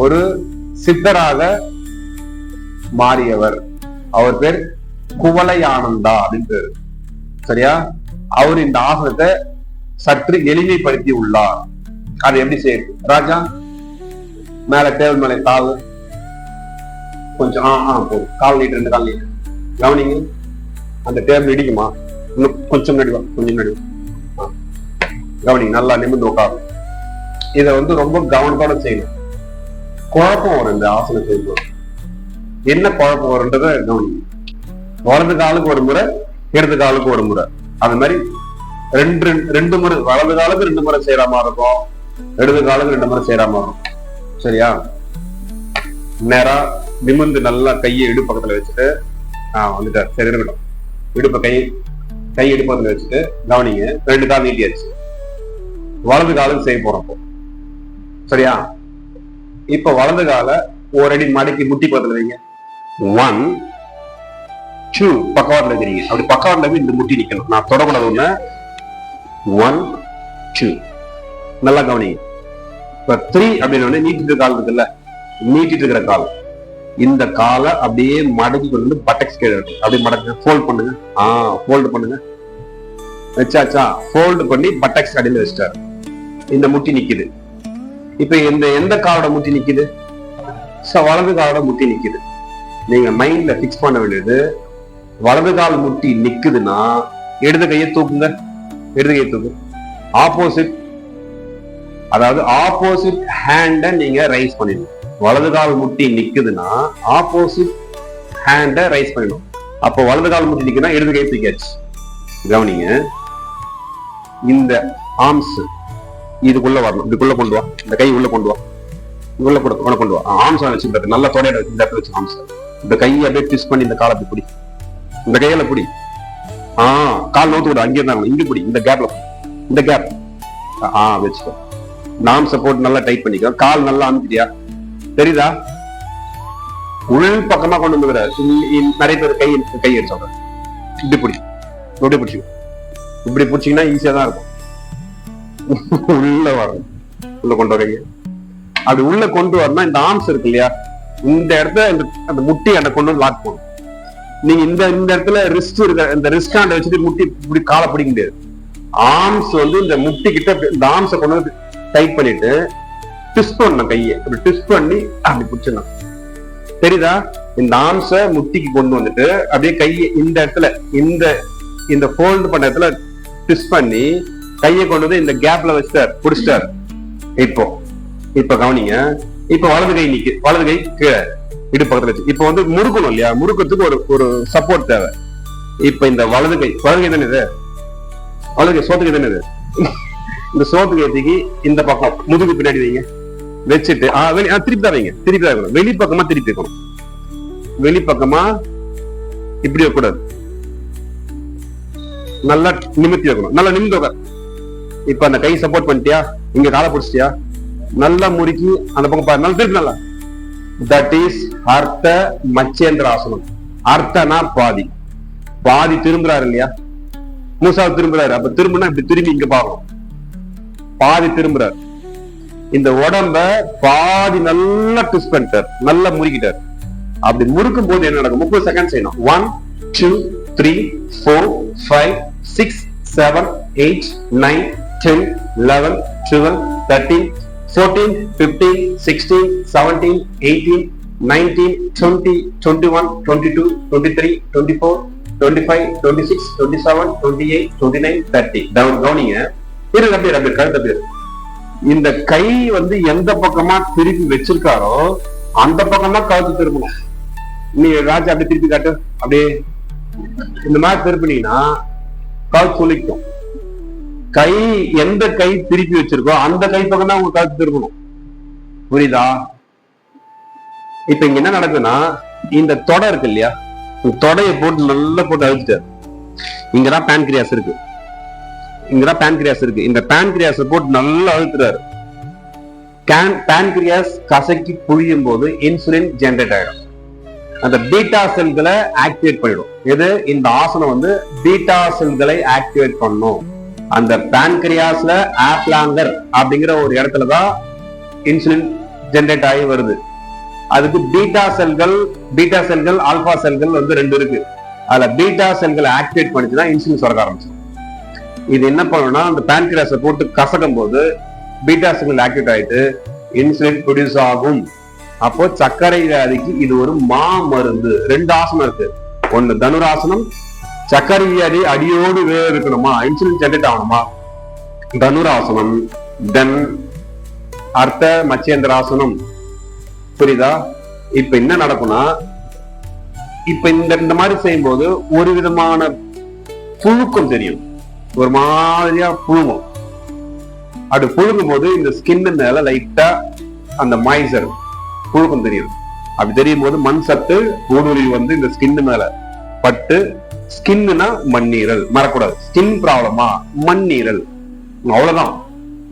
ஒரு சித்தராக மாறியவர். அவர் பேர் குவளை ஆனந்தா அப்படின்னு பேரு. சரியா? அவர் இந்த ஆசனத்தை சற்று எளிமைப்படுத்தி உள்ளார். அது எப்படி செய்யுது ராஜா? மேல டேபிள் மேல கால் கொஞ்சம் போதும், கால் நீட்டு, 2 கால் நீட்டு. கவனிங்க, அந்த டேபிள் இடிக்குமா? இன்னும் கொஞ்சம் நடுவா, கொஞ்சம் நடுவா. கவனிங்க, நல்லா நிமிர்ந்து உட்காரும். இதை ரொம்ப கவனத்தோட செய்யணும். குழப்பம் வரும் இந்த ஆசனம் செய்யும்போது. என்ன குழப்பம் வரும்ன்றத கவனிங்க. வலது காலுக்கு ஒரு முறை, இடது காலுக்கு ஒரு முறை, அது மாதிரி ரெண்டு முறை, வலது காலுக்கு 2 முறை செய்யற மாதிரி இருக்கும், இடது காலுக்கு 2 முறை செய்யற மாதிரி இருக்கும். சரியா? நேரா நிமிர்ந்து நல்லா கையை இடு பக்கத்துல வச்சுட்டு வந்துட்டார். சரி இருக்கட்டும். இடுப்ப கை இடுப்பு பக்கத்துல வச்சுட்டு கவனிங்க, 2 கால் நீட்டியாச்சு. வலது காலுக்கு செய்ய போறோம். சரியா? இப்ப வலது கால ஒரு அடி மடக்கி முட்டி பக்கத்துல வைங்க. 1 2 பக்கவாட்டுல இருக்கிறீங்க. அப்படி பக்கவாட்டுல இந்த முட்டி நிக்கணும். நான் தொடக்கூடாது. 1 2 நல்லா கவனிங்க. இப்ப 3 அப்படின்னு நீட்டிட்டு கால் இருக்குல்ல, நீட்டிட்டு இருக்கிற கால், இந்த காலை அப்படியே மடக்கி கொண்டு பட்டக்ஸ் கீழே அப்படியே மடக்கு, ஃபோல்ட் பண்ணுங்க. ஃபோல்டு பண்ணுங்க. வச்சாச்சா? ஃபோல்டு பண்ணி பட்டக்ஸ் அடியில வச்சிட்டாரு. இந்த முட்டி நிக்குது. இப்ப எந்த காலோட முட்டி நிக்குது? வலது காலோட முட்டி நிக்குது. நீங்க மைண்ட்ல பிக்ஸ் பண்ண வேண்டியது, வலது கால் முட்டி நிக்குதுன்னா இடது கையை தூக்குங்க. இடது கையை தூக்கு. ஆப்போசிட், அதாவது ஆப்போசிட் ஹேண்ட நீங்க ரைஸ் பண்ணிடணும். வலது கால் முட்டி நிக்குதுன்னா ஆப்போசிட் ஹேண்ட ரைஸ் பண்ணிடணும். அப்போ வலது கால் முட்டி நிக்குதுன்னா இடது கை தூக்கியாச்சு. கவனிங்க, இந்த ஆர்ம்ஸ் இதுக்குள்ள வரணும். இதுக்குள்ள கொண்டு வா. இந்த கை உள்ள கொண்டு வா. உள்ள கொண்டு வா. ஆர்ம்ஸ் வச்சு நல்லா தொடையிட இந்த இடத்துல வச்சு ஆர்ம்ஸ். இந்த கையை அப்படியே ட்விஸ்ட் பண்ணி இந்த காலை அப்படி பிடி. இந்த கையில பிடி. கால் நோத்து விட. அங்கே இருந்தாங்க. இங்க பிடி. இந்த கேப்ல, இந்த கேப் வச்சுக்கோ. நாம் சப்போர்ட் நல்லா டைட் பண்ணிக்கோ. கால் நல்லா அமுக்கிட்டியா? தெரியுதா? உள் பக்கமா கொண்டு வந்து நிறைய பேர் கை எடுத்தாங்க. இப்படி பிடி. இப்படி பிடிச்சிக்கோ. இப்படி பிடிச்சிங்கன்னா ஈஸியா தான் இருக்கும். உள்ள வரணும். உள்ள கொண்டு வரீங்க. அப்படி உள்ள கொண்டு வரணும். இந்த ஆர்ம்ஸ் இருக்கு இல்லையா, இந்த இடத்துல அந்த முட்டி அந்த கொண்டு வந்து லாக் போகணும். நீங்க இந்த இடத்துல ரிஸ்ட் இருக்க, இந்த ரிஸ்ட் ஹேண்ட் வச்சுட்டு முட்டி இப்படி காலை பிடிக்க முடியாது. ஆர்ம்ஸ் இந்த முட்டி கிட்ட இந்த ஆர்ம்ஸை கொண்டு வந்து டைட் பண்ணிட்டு ட்விஸ்ட் பண்ணணும். கையை அப்படி ட்விஸ்ட் பண்ணி அப்படி பிடிச்சிடணும். தெரியுதா? இந்த ஆர்ம்ஸை முட்டிக்கு கொண்டு வந்துட்டு அப்படியே கையை இந்த இடத்துல இந்த ஃபோல்டு பண்ண இடத்துல ட்விஸ்ட் பண்ணி கையை கொண்டு வந்து இந்த கேப்ல வச்சுட்டார், பிடிச்சிட்டார். இப்ப கவனிங்க. இப்ப வலது கை நிக்கு. வலது கை கீழே இடு பக்கத்துல வச்சு இப்ப முறுக்கணும் இல்லையா? முறுக்கிறதுக்கு ஒரு சப்போர்ட் தேவை. இப்ப இந்த வலது கை தானே இது? வலது கை சோத்துக்கை தானே இது? இந்த சோத்துக்கை தூக்கி இந்த பக்கம் முதுகு பின்னாடி வைங்க. வச்சுட்டு திருப்பி தான் வைங்க. திருப்பி தான் இருக்கணும். வெளிப்பக்கமா திருப்பி இருக்கணும். வெளிப்பக்கமா இப்படி வைக்கக்கூடாது. நல்லா நிமித்தி வைக்கணும். நல்லா நிமிந்து உட்கார். இப்ப அந்த கை சப்போர்ட் பண்ணிட்டியா? இங்க காலை பிடிச்சிட்டியா? நல்லா முறுக்கி அந்த பக்கம் பாரு. நல்லா திருப்பி. நல்லா. தட் இஸ் அர்த்த மச்சேந்திர ஆசனம். அர்த்தனா பாதி. பாதி திரும்புறாரு இல்லையா? மூசாவது திரும்புறாரு. அப்ப திரும்பினா இப்படி திரும்பி இங்க பாக்கணும். பாதி திரும்புறாரு. இந்த உடம்ப பாதி நல்லா ட்விஸ்ட் பண்ணிட்டார், நல்லா முறுக்கிட்டார். அப்படி முறுக்கும் போது என்ன நடக்கும்? 30 செகண்ட் செய்யணும். 1 2 3 4 5 6 7 8 9 10 11 12 13 14 15 16 17 18 19 20 21 22 23 24 25 26 27 28 29 30. கவனிங்க. அப்படி கழுத்த பேரு. இந்த கை எந்த பக்கமா திருப்பி வச்சிருக்காரோ அந்த பக்கமா கழுத்து திருப்பணும். நீ ராஜா அப்படி திருப்பி காட்டு. அப்படியே இந்த மாதிரி திருப்பினீங்கன்னா கழுத்து சொல்லிக்கும். கை எந்த கை திருப்பி வச்சிருக்கோ அந்த கை பக்கம் தான் உங்க கழுத்து திருப்பணும். புரியுதா? இப்ப இங்க என்ன நடக்குதுன்னா, இந்த தொடை இருக்கு இல்லையா, தொடையை போட்டு நல்லா போட்டு அழுத்திட்டாரு. இங்கதான் பேன்கிரியாஸ் இருக்கு. இந்த பேன்கிரியாஸை போட்டு நல்லா அழுத்துறாரு. பேன்கிரியாஸ் கசக்கி புழியும் போது இன்சுலின் ஜெனரேட் ஆயிடும். அந்த பீட்டா செல்களை ஆக்டிவேட் பண்ணிடும். எது? இந்த ஆசனம் பீட்டா செல்களை ஆக்டிவேட் பண்ணும். அந்த பேன்கிரியாஸ்ல ஆப்லாங்கர் அப்படிங்கிற ஒரு இடத்துலதான் இன்சுலின் ஜெனரேட் ஆகி வருது. அதுக்கு பீட்டா செல்கள் ஆல்பா செல்கள் 2 இருக்கு. அதுல பீட்டா செல்களை ஆக்டிவேட் பண்ணிச்சுன்னா இன்சுலின் சுரக்க ஆரம்பிச்சிடும். இது என்ன பண்ணணும்னா அந்த பேன்கிராஸை போட்டு கசக்கும் போது பீட்டா சிக்னல் ஆக்டிவேட் ஆயிட்டு இன்சுலின் ப்ரொடியூஸ் ஆகும். அப்போ சர்க்கரை வியாதிக்கு இது ஒரு மருந்து. 2 ஆசனம் இருக்கு. ஒண்ணு தனுராசனம். சர்க்கரை வியாதி அடியோடு இருக்கணுமா, இன்சுலின் ஜெனரேட் ஆகணுமா, தனுராசனம். தென் அர்த்த மச்சேந்திராசனம். புரியுதா? இப்ப என்ன நடக்கும்னா, இப்ப இந்த மாதிரி செய்யும் போது ஒரு விதமான புழுக்கம் தெரியும், ஒரு மாதிரியா புழுங்கும். அப்படி புழுங்கும் போது இந்த ஸ்கின் மேல லைட்டா அந்த மாய்ச்சர் புழுக்கம் தெரியும். அப்படி தெரியும் போது மண் சத்து ஊடுருவி வந்து இந்த ஸ்கின் மேல பட்டு, ஸ்கின்னா மண்ணீரல் மறக்கூடாது. ஸ்கின் ப்ராப்ளமா மண்ணீரல், அவ்வளவுதான்.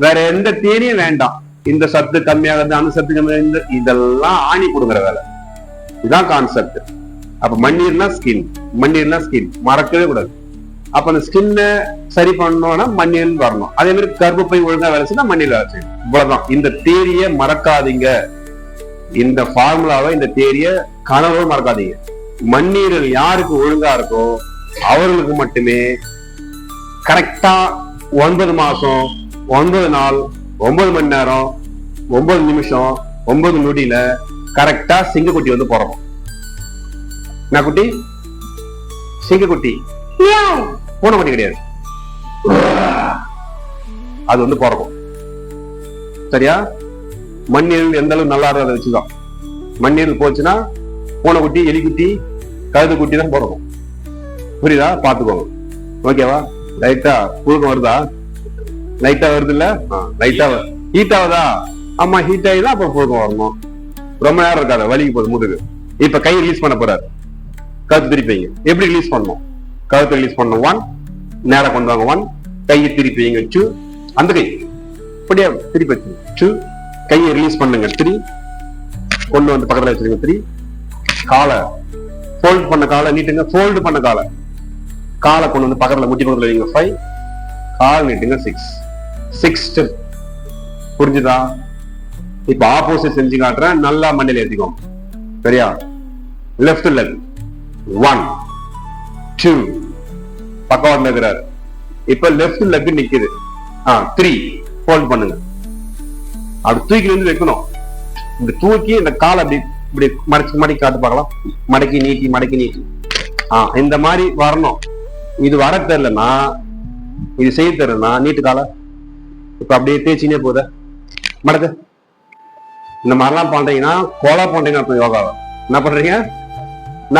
வேற எந்த தேனியும் வேண்டாம். இந்த சத்து கம்மியாகுது, அந்த சத்து கம்மியாக, இதெல்லாம் ஆணி கொடுக்குற வேலை. இதுதான் கான்செப்ட். அப்ப மண்ணீர்னா ஸ்கின், மண்ணீர்னா ஸ்கின் மறக்கவே கூடாது. அப்ப அந்த ஸ்கின்ன சரி பண்ணணும்னா மண்ணீர் வரணும். அதே மாதிரி கர்ப்பப்பை ஒழுங்கா வேலை செய்யணும், மண்ணீர் வேலை செய்யணும். இவ்வளவுதான். இந்த தேரிய மறக்காதீங்க. இந்த ஃபார்முலாவை, இந்த தேரிய கனவு மறக்காதீங்க. மண்ணீரல் யாருக்கு ஒழுங்கா இருக்கோ அவர்களுக்கு மட்டுமே கரெக்டா 9 மாசம் 9 நாள் 9 மணி நேரம் 9 நிமிஷம் 9 நொடியில கரெக்டா சிங்கக்குட்டி வந்து பிறக்கும். என்ன குட்டி? சிங்கக்குட்டி. பூனைக்குட்டி கிடையாது, அது வந்து பிறக்கும். சரியா? மண்ணீரல் எந்த அளவுக்கு நல்லா இருக்கும் அதை வச்சுதான். மண்ணீரல் போச்சுன்னா பூனைக்குட்டி, எலிக்குட்டி, கழுது குட்டி தான் பிறக்கும். புரியுதா? பாத்துக்கோங்க. ஓகேவா? லைட்டா புழுக்கம் வருதா? லைட்டா வருது இல்ல? லைட்டா ஹீட் ஆகுதா? ஆமா, ஹீட் ஆகிதான் அப்ப புழுக்கம் வரணும். ரொம்ப நேரம் இருக்காத, வலிக்கு போகுது முதுகு. இப்ப கை ரிலீஸ் பண்ண போறாரு. கழுத்து திருப்பிங்க. எப்படி ரிலீஸ் பண்ணணும்? கழுத்தை ரிலீஸ் பண்ணணும். 1, நேரம் கொண்டு வாங்க. 1, கையை திருப்பிங்க. 2, அந்த கை இப்படியா திருப்பி வச்சுங்க. 2, கையை ரிலீஸ் பண்ணுங்க. 3, கொண்டு வந்து பக்கத்துல வச்சிருங்க. 3, காலை ஃபோல்ட் பண்ண காலை நீட்டுங்க. ஃபோல்டு பண்ண காலை கொண்டு வந்து பக்கத்துல முட்டி பக்கத்துல வைங்க. 5, கால் நீட்டுங்க. 6 ஸ்டெப். புரிஞ்சுதா? இப்ப ஆப்போசிட் செஞ்சு காட்டுறேன், நல்லா மண்ணில ஏத்திக்கோங்க. சரியா? லெஃப்ட் லெக் 1, 2, பக்கவாட்டுல இருக்கிறாரு. இப்ப லெஃப்ட் லெக் நிக்குது. 3, ஃபோல்ட் பண்ணுங்க. அப்படி தூக்கி வந்து வைக்கணும். இப்படி தூக்கி இந்த காலை அப்படி இப்படி மடக்கி காட்டு பார்க்கலாம். மடக்கி நீட்டி. இந்த மாதிரி வரணும். இது வர தெரியலன்னா, இது செய்ய தெரியலன்னா நீட்டு காலை இப்ப அப்படியே தேய்ச்சினே போத மடக்கு. இந்த மாதிரிலாம் பண்றீங்கன்னா கொலை பண்றீங்க அர்த்தம். யோகாவை என்ன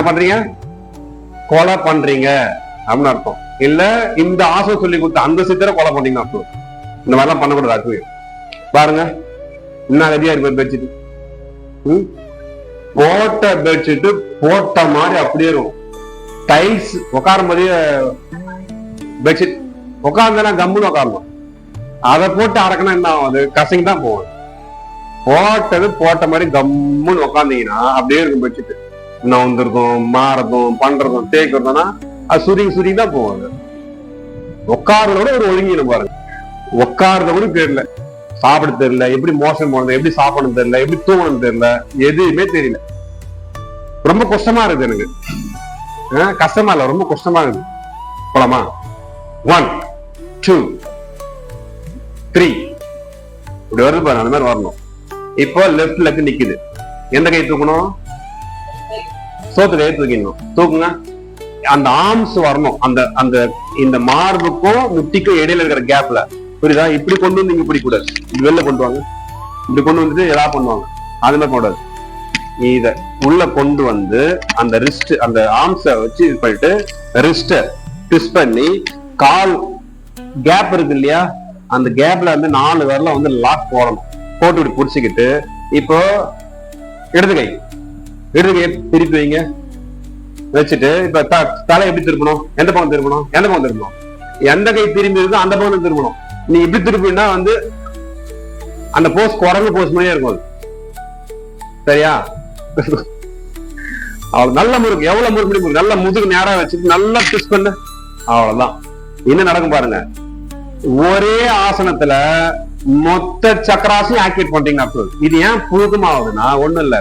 பண்றீங்க? கொலை பண்றீங்க அப்படின்னு அர்த்தம். இல்ல இந்த ஆசை சொல்லி கொடுத்த அந்த சித்தரை கொலை பண்றீங்க அர்த்தம். இந்த மாதிரிலாம் பண்ணக்கூடாது. ஆக்சுவலி பாருங்க, இன்னும் ரெடியா இருக்கு பெட்ஷீட். போட்ட பெட்ஷீட் போட்ட மாதிரி அப்படியே இருக்கும். டைல்ஸ் உட்காரும் போதே பெட்ஷீட் உட்கார்ந்தா கம்முன்னு உட்காரணும். அதை போட்டு அறக்கணும் என்ன ஆகும்? அது கசங்கி தான் போகும். போட்டது போட்ட மாதிரி கம்முன்னு உட்காந்தீங்கன்னா அப்படியே இருக்கும் பெட்ஷீட். நவுந்திருக்கும், மாறதும், பண்றதும், தேய்க்கிறதுனா அது சுருங்கி தான் போகும். உட்கார்றதோட ஒரு ஒழுங்கின பாருங்க. உட்கார்றத கூட தெரியல, சாப்பிட தெரியல, எப்படி மோசம் போனது, எப்படி சாப்பிடணும் தெரியல, எப்படி தூங்கணும் தெரியல, எதுவுமே தெரியல. ரொம்ப கஷ்டமா இருக்கு எனக்கு. கஷ்டமா இல்ல, ரொம்ப கஷ்டமா இருக்கு. போலாமா? 1, 2, 3 இப்படி வருது பாருங்க. அந்த மாதிரி வரணும். இப்போ லெஃப்ட் லெக் நிக்குது. எந்த கை தூக்கணும்? சோத்து கையை தூக்கிடணும். தூக்குங்க. அந்த ஆர்ம்ஸ் வரணும். அந்த இந்த மார்புக்கும் முட்டிக்கும் இடையில இருக்கிற கேப்ல. புரியுதா? இப்படி கொண்டு வந்து இப்படி கூடாது. இப்படி வெளில கொண்டு வாங்க. இப்படி கொண்டு வந்துட்டு ஏதாவது பண்ணுவாங்க. அது மாதிரி கூடாது. இத உள்ள கொண்டு வந்து அந்த ரிஸ்ட், அந்த ஆர்ம்ஸ வச்சு இது பண்ணிட்டு ரிஸ்ட ட்விஸ்ட் பண்ணி கால் கேப் இருக்கு இல்லையா, அந்த கேப்ல வந்து 4 விரல வந்து லாக் போடணும். போட்டு இப்படி புடிச்சுக்கிட்டு இப்போ இடது கை திருப்பி வைங்க. வச்சுட்டு இப்ப தலை எப்படி திருப்பணும்? எந்த பக்கம் திருப்பணும்? எந்த கை திரும்பி இருக்கோ அந்த பக்கம் திருப்பணும். நீ இப்படி திருப்பினா வந்து அந்த போஸ் குரங்கு போஸ் மாதிரியே இருக்கும். சரியா? அவள் நல்ல முறுக்கு, எவ்வளவு முறுக்கு, நல்ல முதுகு நேரா வச்சுட்டு நல்லா ட்விஸ்ட் பண்ணு. அவ்வளவுதான். என்ன நடக்கும் பாருங்க. ஒரே ஆசனத்துல மொத்த சக்கராசையும் ஆக்டிவேட் பண்றீங்க. இது ஏன் புழுக்கமாகுதுன்னா ஒண்ணும் இல்ல.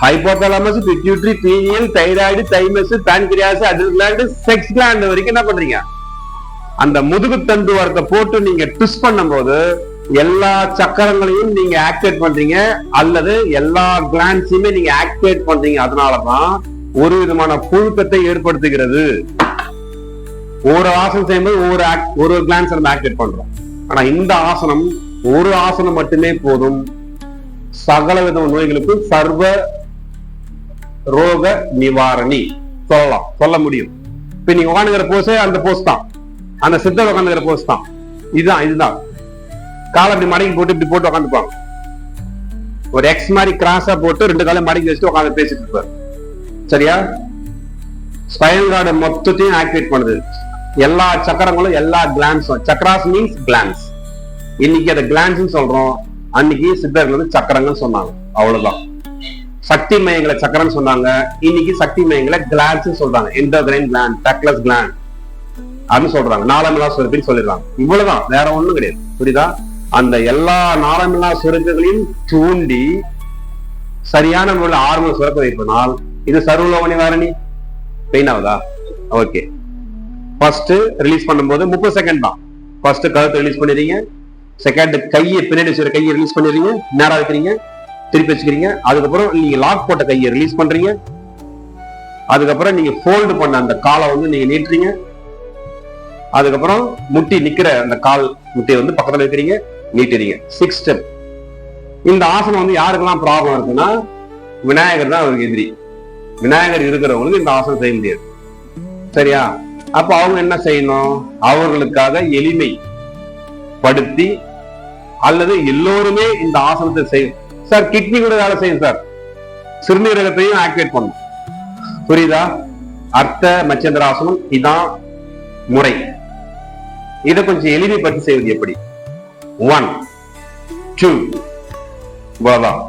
Hypothalamus, pituitary, pineal, thyroid, thymus, pancreas, adrenal gland, sex gland வரைக்கும் என்ன பண்றீங்க? அந்த முதுகுத்தண்டு வாரத்தை போட்டு நீங்க ட்விஸ்ட் பண்ணும்போது எல்லா சக்கரங்களையும் நீங்க ஆக்டிவேட் பண்றீங்க, அல்லது எல்லா கிளான்ஸையுமே நீங்க ஆக்டிவேட் பண்றீங்க. அதனாலதான் ஒரு விதமான புழுக்கத்தை ஏற்படுத்துகிறது. ஒரு ஆசனம் செய்யும்போது ஒரு கிளான்ஸ் நம்ம ஆக்டிவேட் பண்றோம். ஆனா இந்த ஆசனம் ஒரு ஆசனம் மட்டுமே போதும், சகல வித நோய்களுக்கும் சர்வ ரோக நிவாரணி சொல்ல முடியும். இப்ப நீங்க உட்காந்துக்கிற போஸே அந்த போஸ் தான், அந்த சித்தர் உட்காந்துக்கிற போஸ் தான். இதுதான் காலை அப்படி மடக்கி போட்டு இப்படி போட்டு உட்காந்துப்பாங்க. ஒரு எக்ஸ் மாதிரி கிராஸா போட்டு 2 காலம் மடக்கி வச்சுட்டு உட்காந்து பேசிட்டு இருப்பாரு. சரியா? ஸ்பைனல் கார்டு மொத்தத்தையும் ஆக்டிவேட் பண்ணுது. எல்லா சக்கரங்களும் எல்லா கிளான்ஸும், சக்கராஸ் மீன்ஸ் கிளான்ஸ். இன்னைக்கு அதை கிளான்ஸ் சொல்றோம், அன்னைக்கு சித்தர்கள் வந்து சக்கரங்கள் சொன்னாங்க. அவ்வளவுதான். சக்தி மையங்களை சக்கரம் சொன்னாங்க, இன்னைக்கு சக்தி மையங்களை கிளான்ஸ் சொல்றாங்க. எண்டோகிரைன் கிளாண்ட், டக்லஸ் கிளாண்ட் அப்படின்னு சொல்றாங்க. நாளமில்லா சுரப்பின்னு சொல்லிடுறாங்க. இவ்வளவுதான், வேற ஒண்ணும் கிடையாது. புரியுதா? அந்த எல்லா நாளமில்லா சுரப்புகளையும் தூண்டி சரியான முறையில் ஹார்மோன் சுரக்க வைப்பதனால் இது சர்வலோக நிவாரணி. பெயின் ஆகுதா? ஓகே. ஃபர்ஸ்ட் ரிலீஸ் பண்ணும்போது 30 செகண்ட் தான். ஃபர்ஸ்ட் கழுத்தை ரிலீஸ் பண்ணிடுறீங்க, செகண்ட் கையை பின்னாடி வச்சுக்கிற கையை ரிலீஸ் பண்ணிடுறீங்க, நேரா வைக்கிறீங்க, திருப்பி வச்சுக்கிறீங்க. அதுக்கப்புறம் நீங்க லாக் போட்ட கையை ரிலீஸ் பண்றீங்க. அதுக்கப்புறம் நீங்க ஃபோல்டு பண்ண அந்த காலை வந்து நீங்க நீட்டுறீங்க. அதுக்கப்புறம் முட்டி நிக்கிற அந்த கால் முட்டியை வந்து பக்கத்துல வைக்கிறீங்க, நீட்டுறீங்க. 6 ஸ்டெப். இந்த ஆசனம் வந்து யாருக்கெல்லாம் ப்ராப்ளம் இருக்குன்னா, விநாயகர் தான் அவருக்கு எதிரி. விநாயகர் இருக்கிறவங்களுக்கு இந்த ஆசனம் செய்ய முடியாது. சரியா? அப்ப அவங்க என்ன செய்யணும்? அவர்களுக்காக எளிமை படுத்தி, அல்லது எல்லோருமே இந்த ஆசனத்தை செய்யும். சார் கிட்னி கூட வேலை செய்யும் சார், சிறுநீரகத்தையும் ஆக்டிவேட் பண்ணும். புரியுதா? அர்த்த மச்சந்திராசனம் இதான் முறை. இதை கொஞ்சம் எளிமைப்படுத்தி செய்வது எப்படி? 1 2 இவ்வளவுதான்.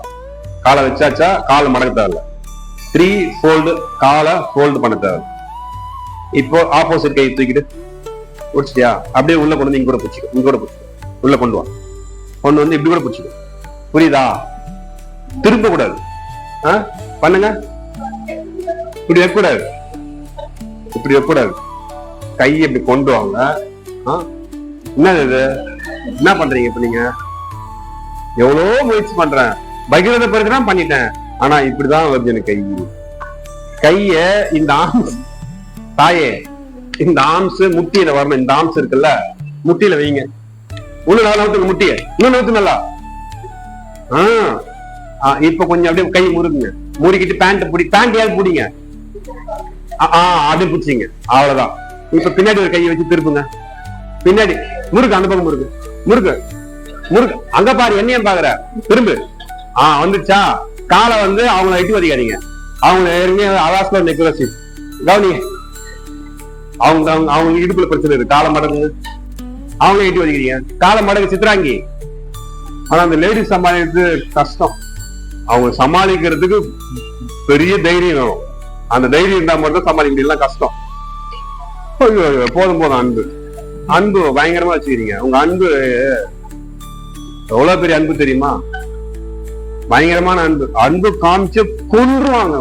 காலை வச்சாச்சா? காலை மடக்க தேவையில்ல. 3 ஃபோல்டு, காலை ஃபோல்டு பண்ண தேவை. இப்போ ஆப்போசிட் கை தூக்கிட்டு பிடிச்சிட்டியா? அப்படியே உள்ள கொண்டு வந்து இங்க கூட பிடிச்சிக்கோ, இங்க கூட பிடிச்சிக்கோ, உள்ள கொண்டு வா, கொண்டு வந்து இப்படி கூட பிடிச்சிக்கோ. புரியுதா? திரும்ப கூடாது. பண்ணுங்க. இப்படி வைக்கூடாது, இப்படி வைக்கூடாது. கையை இப்படி கொண்டு வாங்க. என்னது இது? என்ன பண்றீங்க இப்ப நீங்க? எவ்வளவு முயற்சி பண்றேன், பகிரத பிறகுதான் பண்ணிட்டேன், ஆனா இப்படிதான் வருது எனக்கு. கைய இந்த ஆம்ஸ், தாயே இந்த ஆம்ஸ் முட்டியில வரணும். இந்த ஆம்ஸ் இருக்குல்ல, முட்டியில வைங்க. ஒண்ணு நல்லா நவுத்துங்க, முட்டிய இன்னும் நவுத்து நல்லா. இப்ப கொஞ்சம் அப்படியே கை முறுக்குங்க, முறுக்கிட்டு பேண்ட் ஏன் பிடிங்க. அது பிடிச்சிங்க. அவ்வளவுதான். இப்ப பின்னாடி ஒரு கையை வச்சு திருப்புங்க. பின்னாடி முறுக்கு, அந்த பக்கம் முறுக்கு, முறுக்கு முறுக்கு. அங்க பாரு, என்னையும் பாக்குற, திரும்பு. வந்துச்சா? காலை வந்து அவங்கள எட்டி வதிக்காதீங்க. அவங்க அவாஸ்ல நெக்ரோசி கவனிங்க. அவங்க இடுப்புல பிரச்சனை இருக்கு, காலை மடங்கு. அவங்க எட்டி வதிக்கிறீங்க, காலை மடங்கு சித்ராங்கி. ஆனா அந்த லேடிஸ் சமாளிக்கிறது கஷ்டம். அவங்க சமாளிக்கிறதுக்கு பெரிய தைரியம் வேணும். அந்த தைரியம் இருந்தா மட்டும் சமாளிக்க முடியல, கஷ்டம். போதும் அன்பு, அன்பு பயங்கரமா வச்சுக்கிறீங்க. உங்க அன்பு எவ்வளவு பெரிய அன்பு தெரியுமா? பயங்கரமான அன்பு. அன்பு காமிச்சு கொன்றுவாங்க,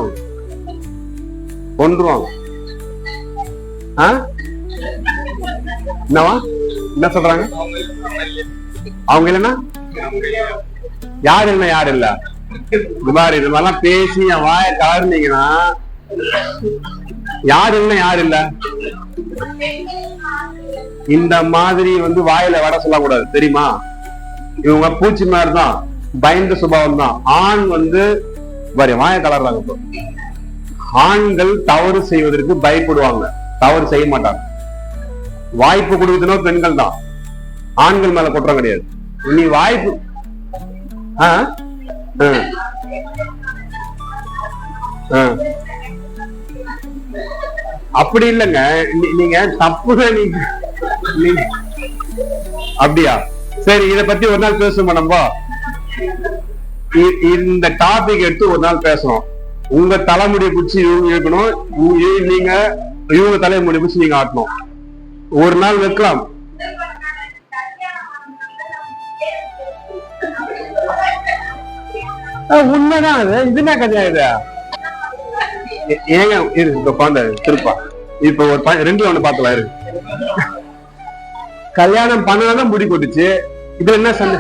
கொன்றுவாங்க. என்னவா என்ன சொல்றாங்க? அவங்க இல்லைன்னா யாரு இல்ல, யாரு இல்ல. இது மாதிரிலாம் பேசி என் வாய கலர்ந்தீங்கன்னா, யாரு இல்ல, யாரு இல்ல. இந்த மாதிரி வந்து வாயில வட சொல்லக்கூடாது, தெரியுமா? இவங்க பூச்சி மாதிரிதான், பயந்த சுபாவம் தான். ஆண் வந்து வாய கலர்றாங்க. இப்போ ஆண்கள் தவறு செய்வதற்கு பயப்படுவாங்க, தவறு செய்ய மாட்டாங்க. வாய்ப்பு கொடுக்குதுன்னா பெண்கள் தான், ஆண்கள் மேல குற்றம் கிடையாது. நீ வாய்ப்பு அப்படி இல்லைங்க, நீங்க தப்புதான். நீங்க அப்படியா? சரி, இத பத்தி ஒரு நாள் பேசுவோம். நம்ம இந்த டாபிக் எடுத்து ஒரு நாள் பேசணும். உங்க தலைமுடியை பிடிச்சி இவங்க இருக்கணும், நீங்க இவங்க தலைமுடியை பிடிச்சி நீங்க ஆட்டணும். ஒரு நாள் வைக்கலாம். உண்மைதான் அது. இது என்ன கதையா இது? ஏங்க இரு, இப்ப குழந்தை திருப்பா. இப்ப ஒரு 2 ஒண்ணு பாத்துல இருக்கு. கல்யாணம் பண்ணாதான் முடி கொட்டுச்சு. இதுல என்ன சொன்ன?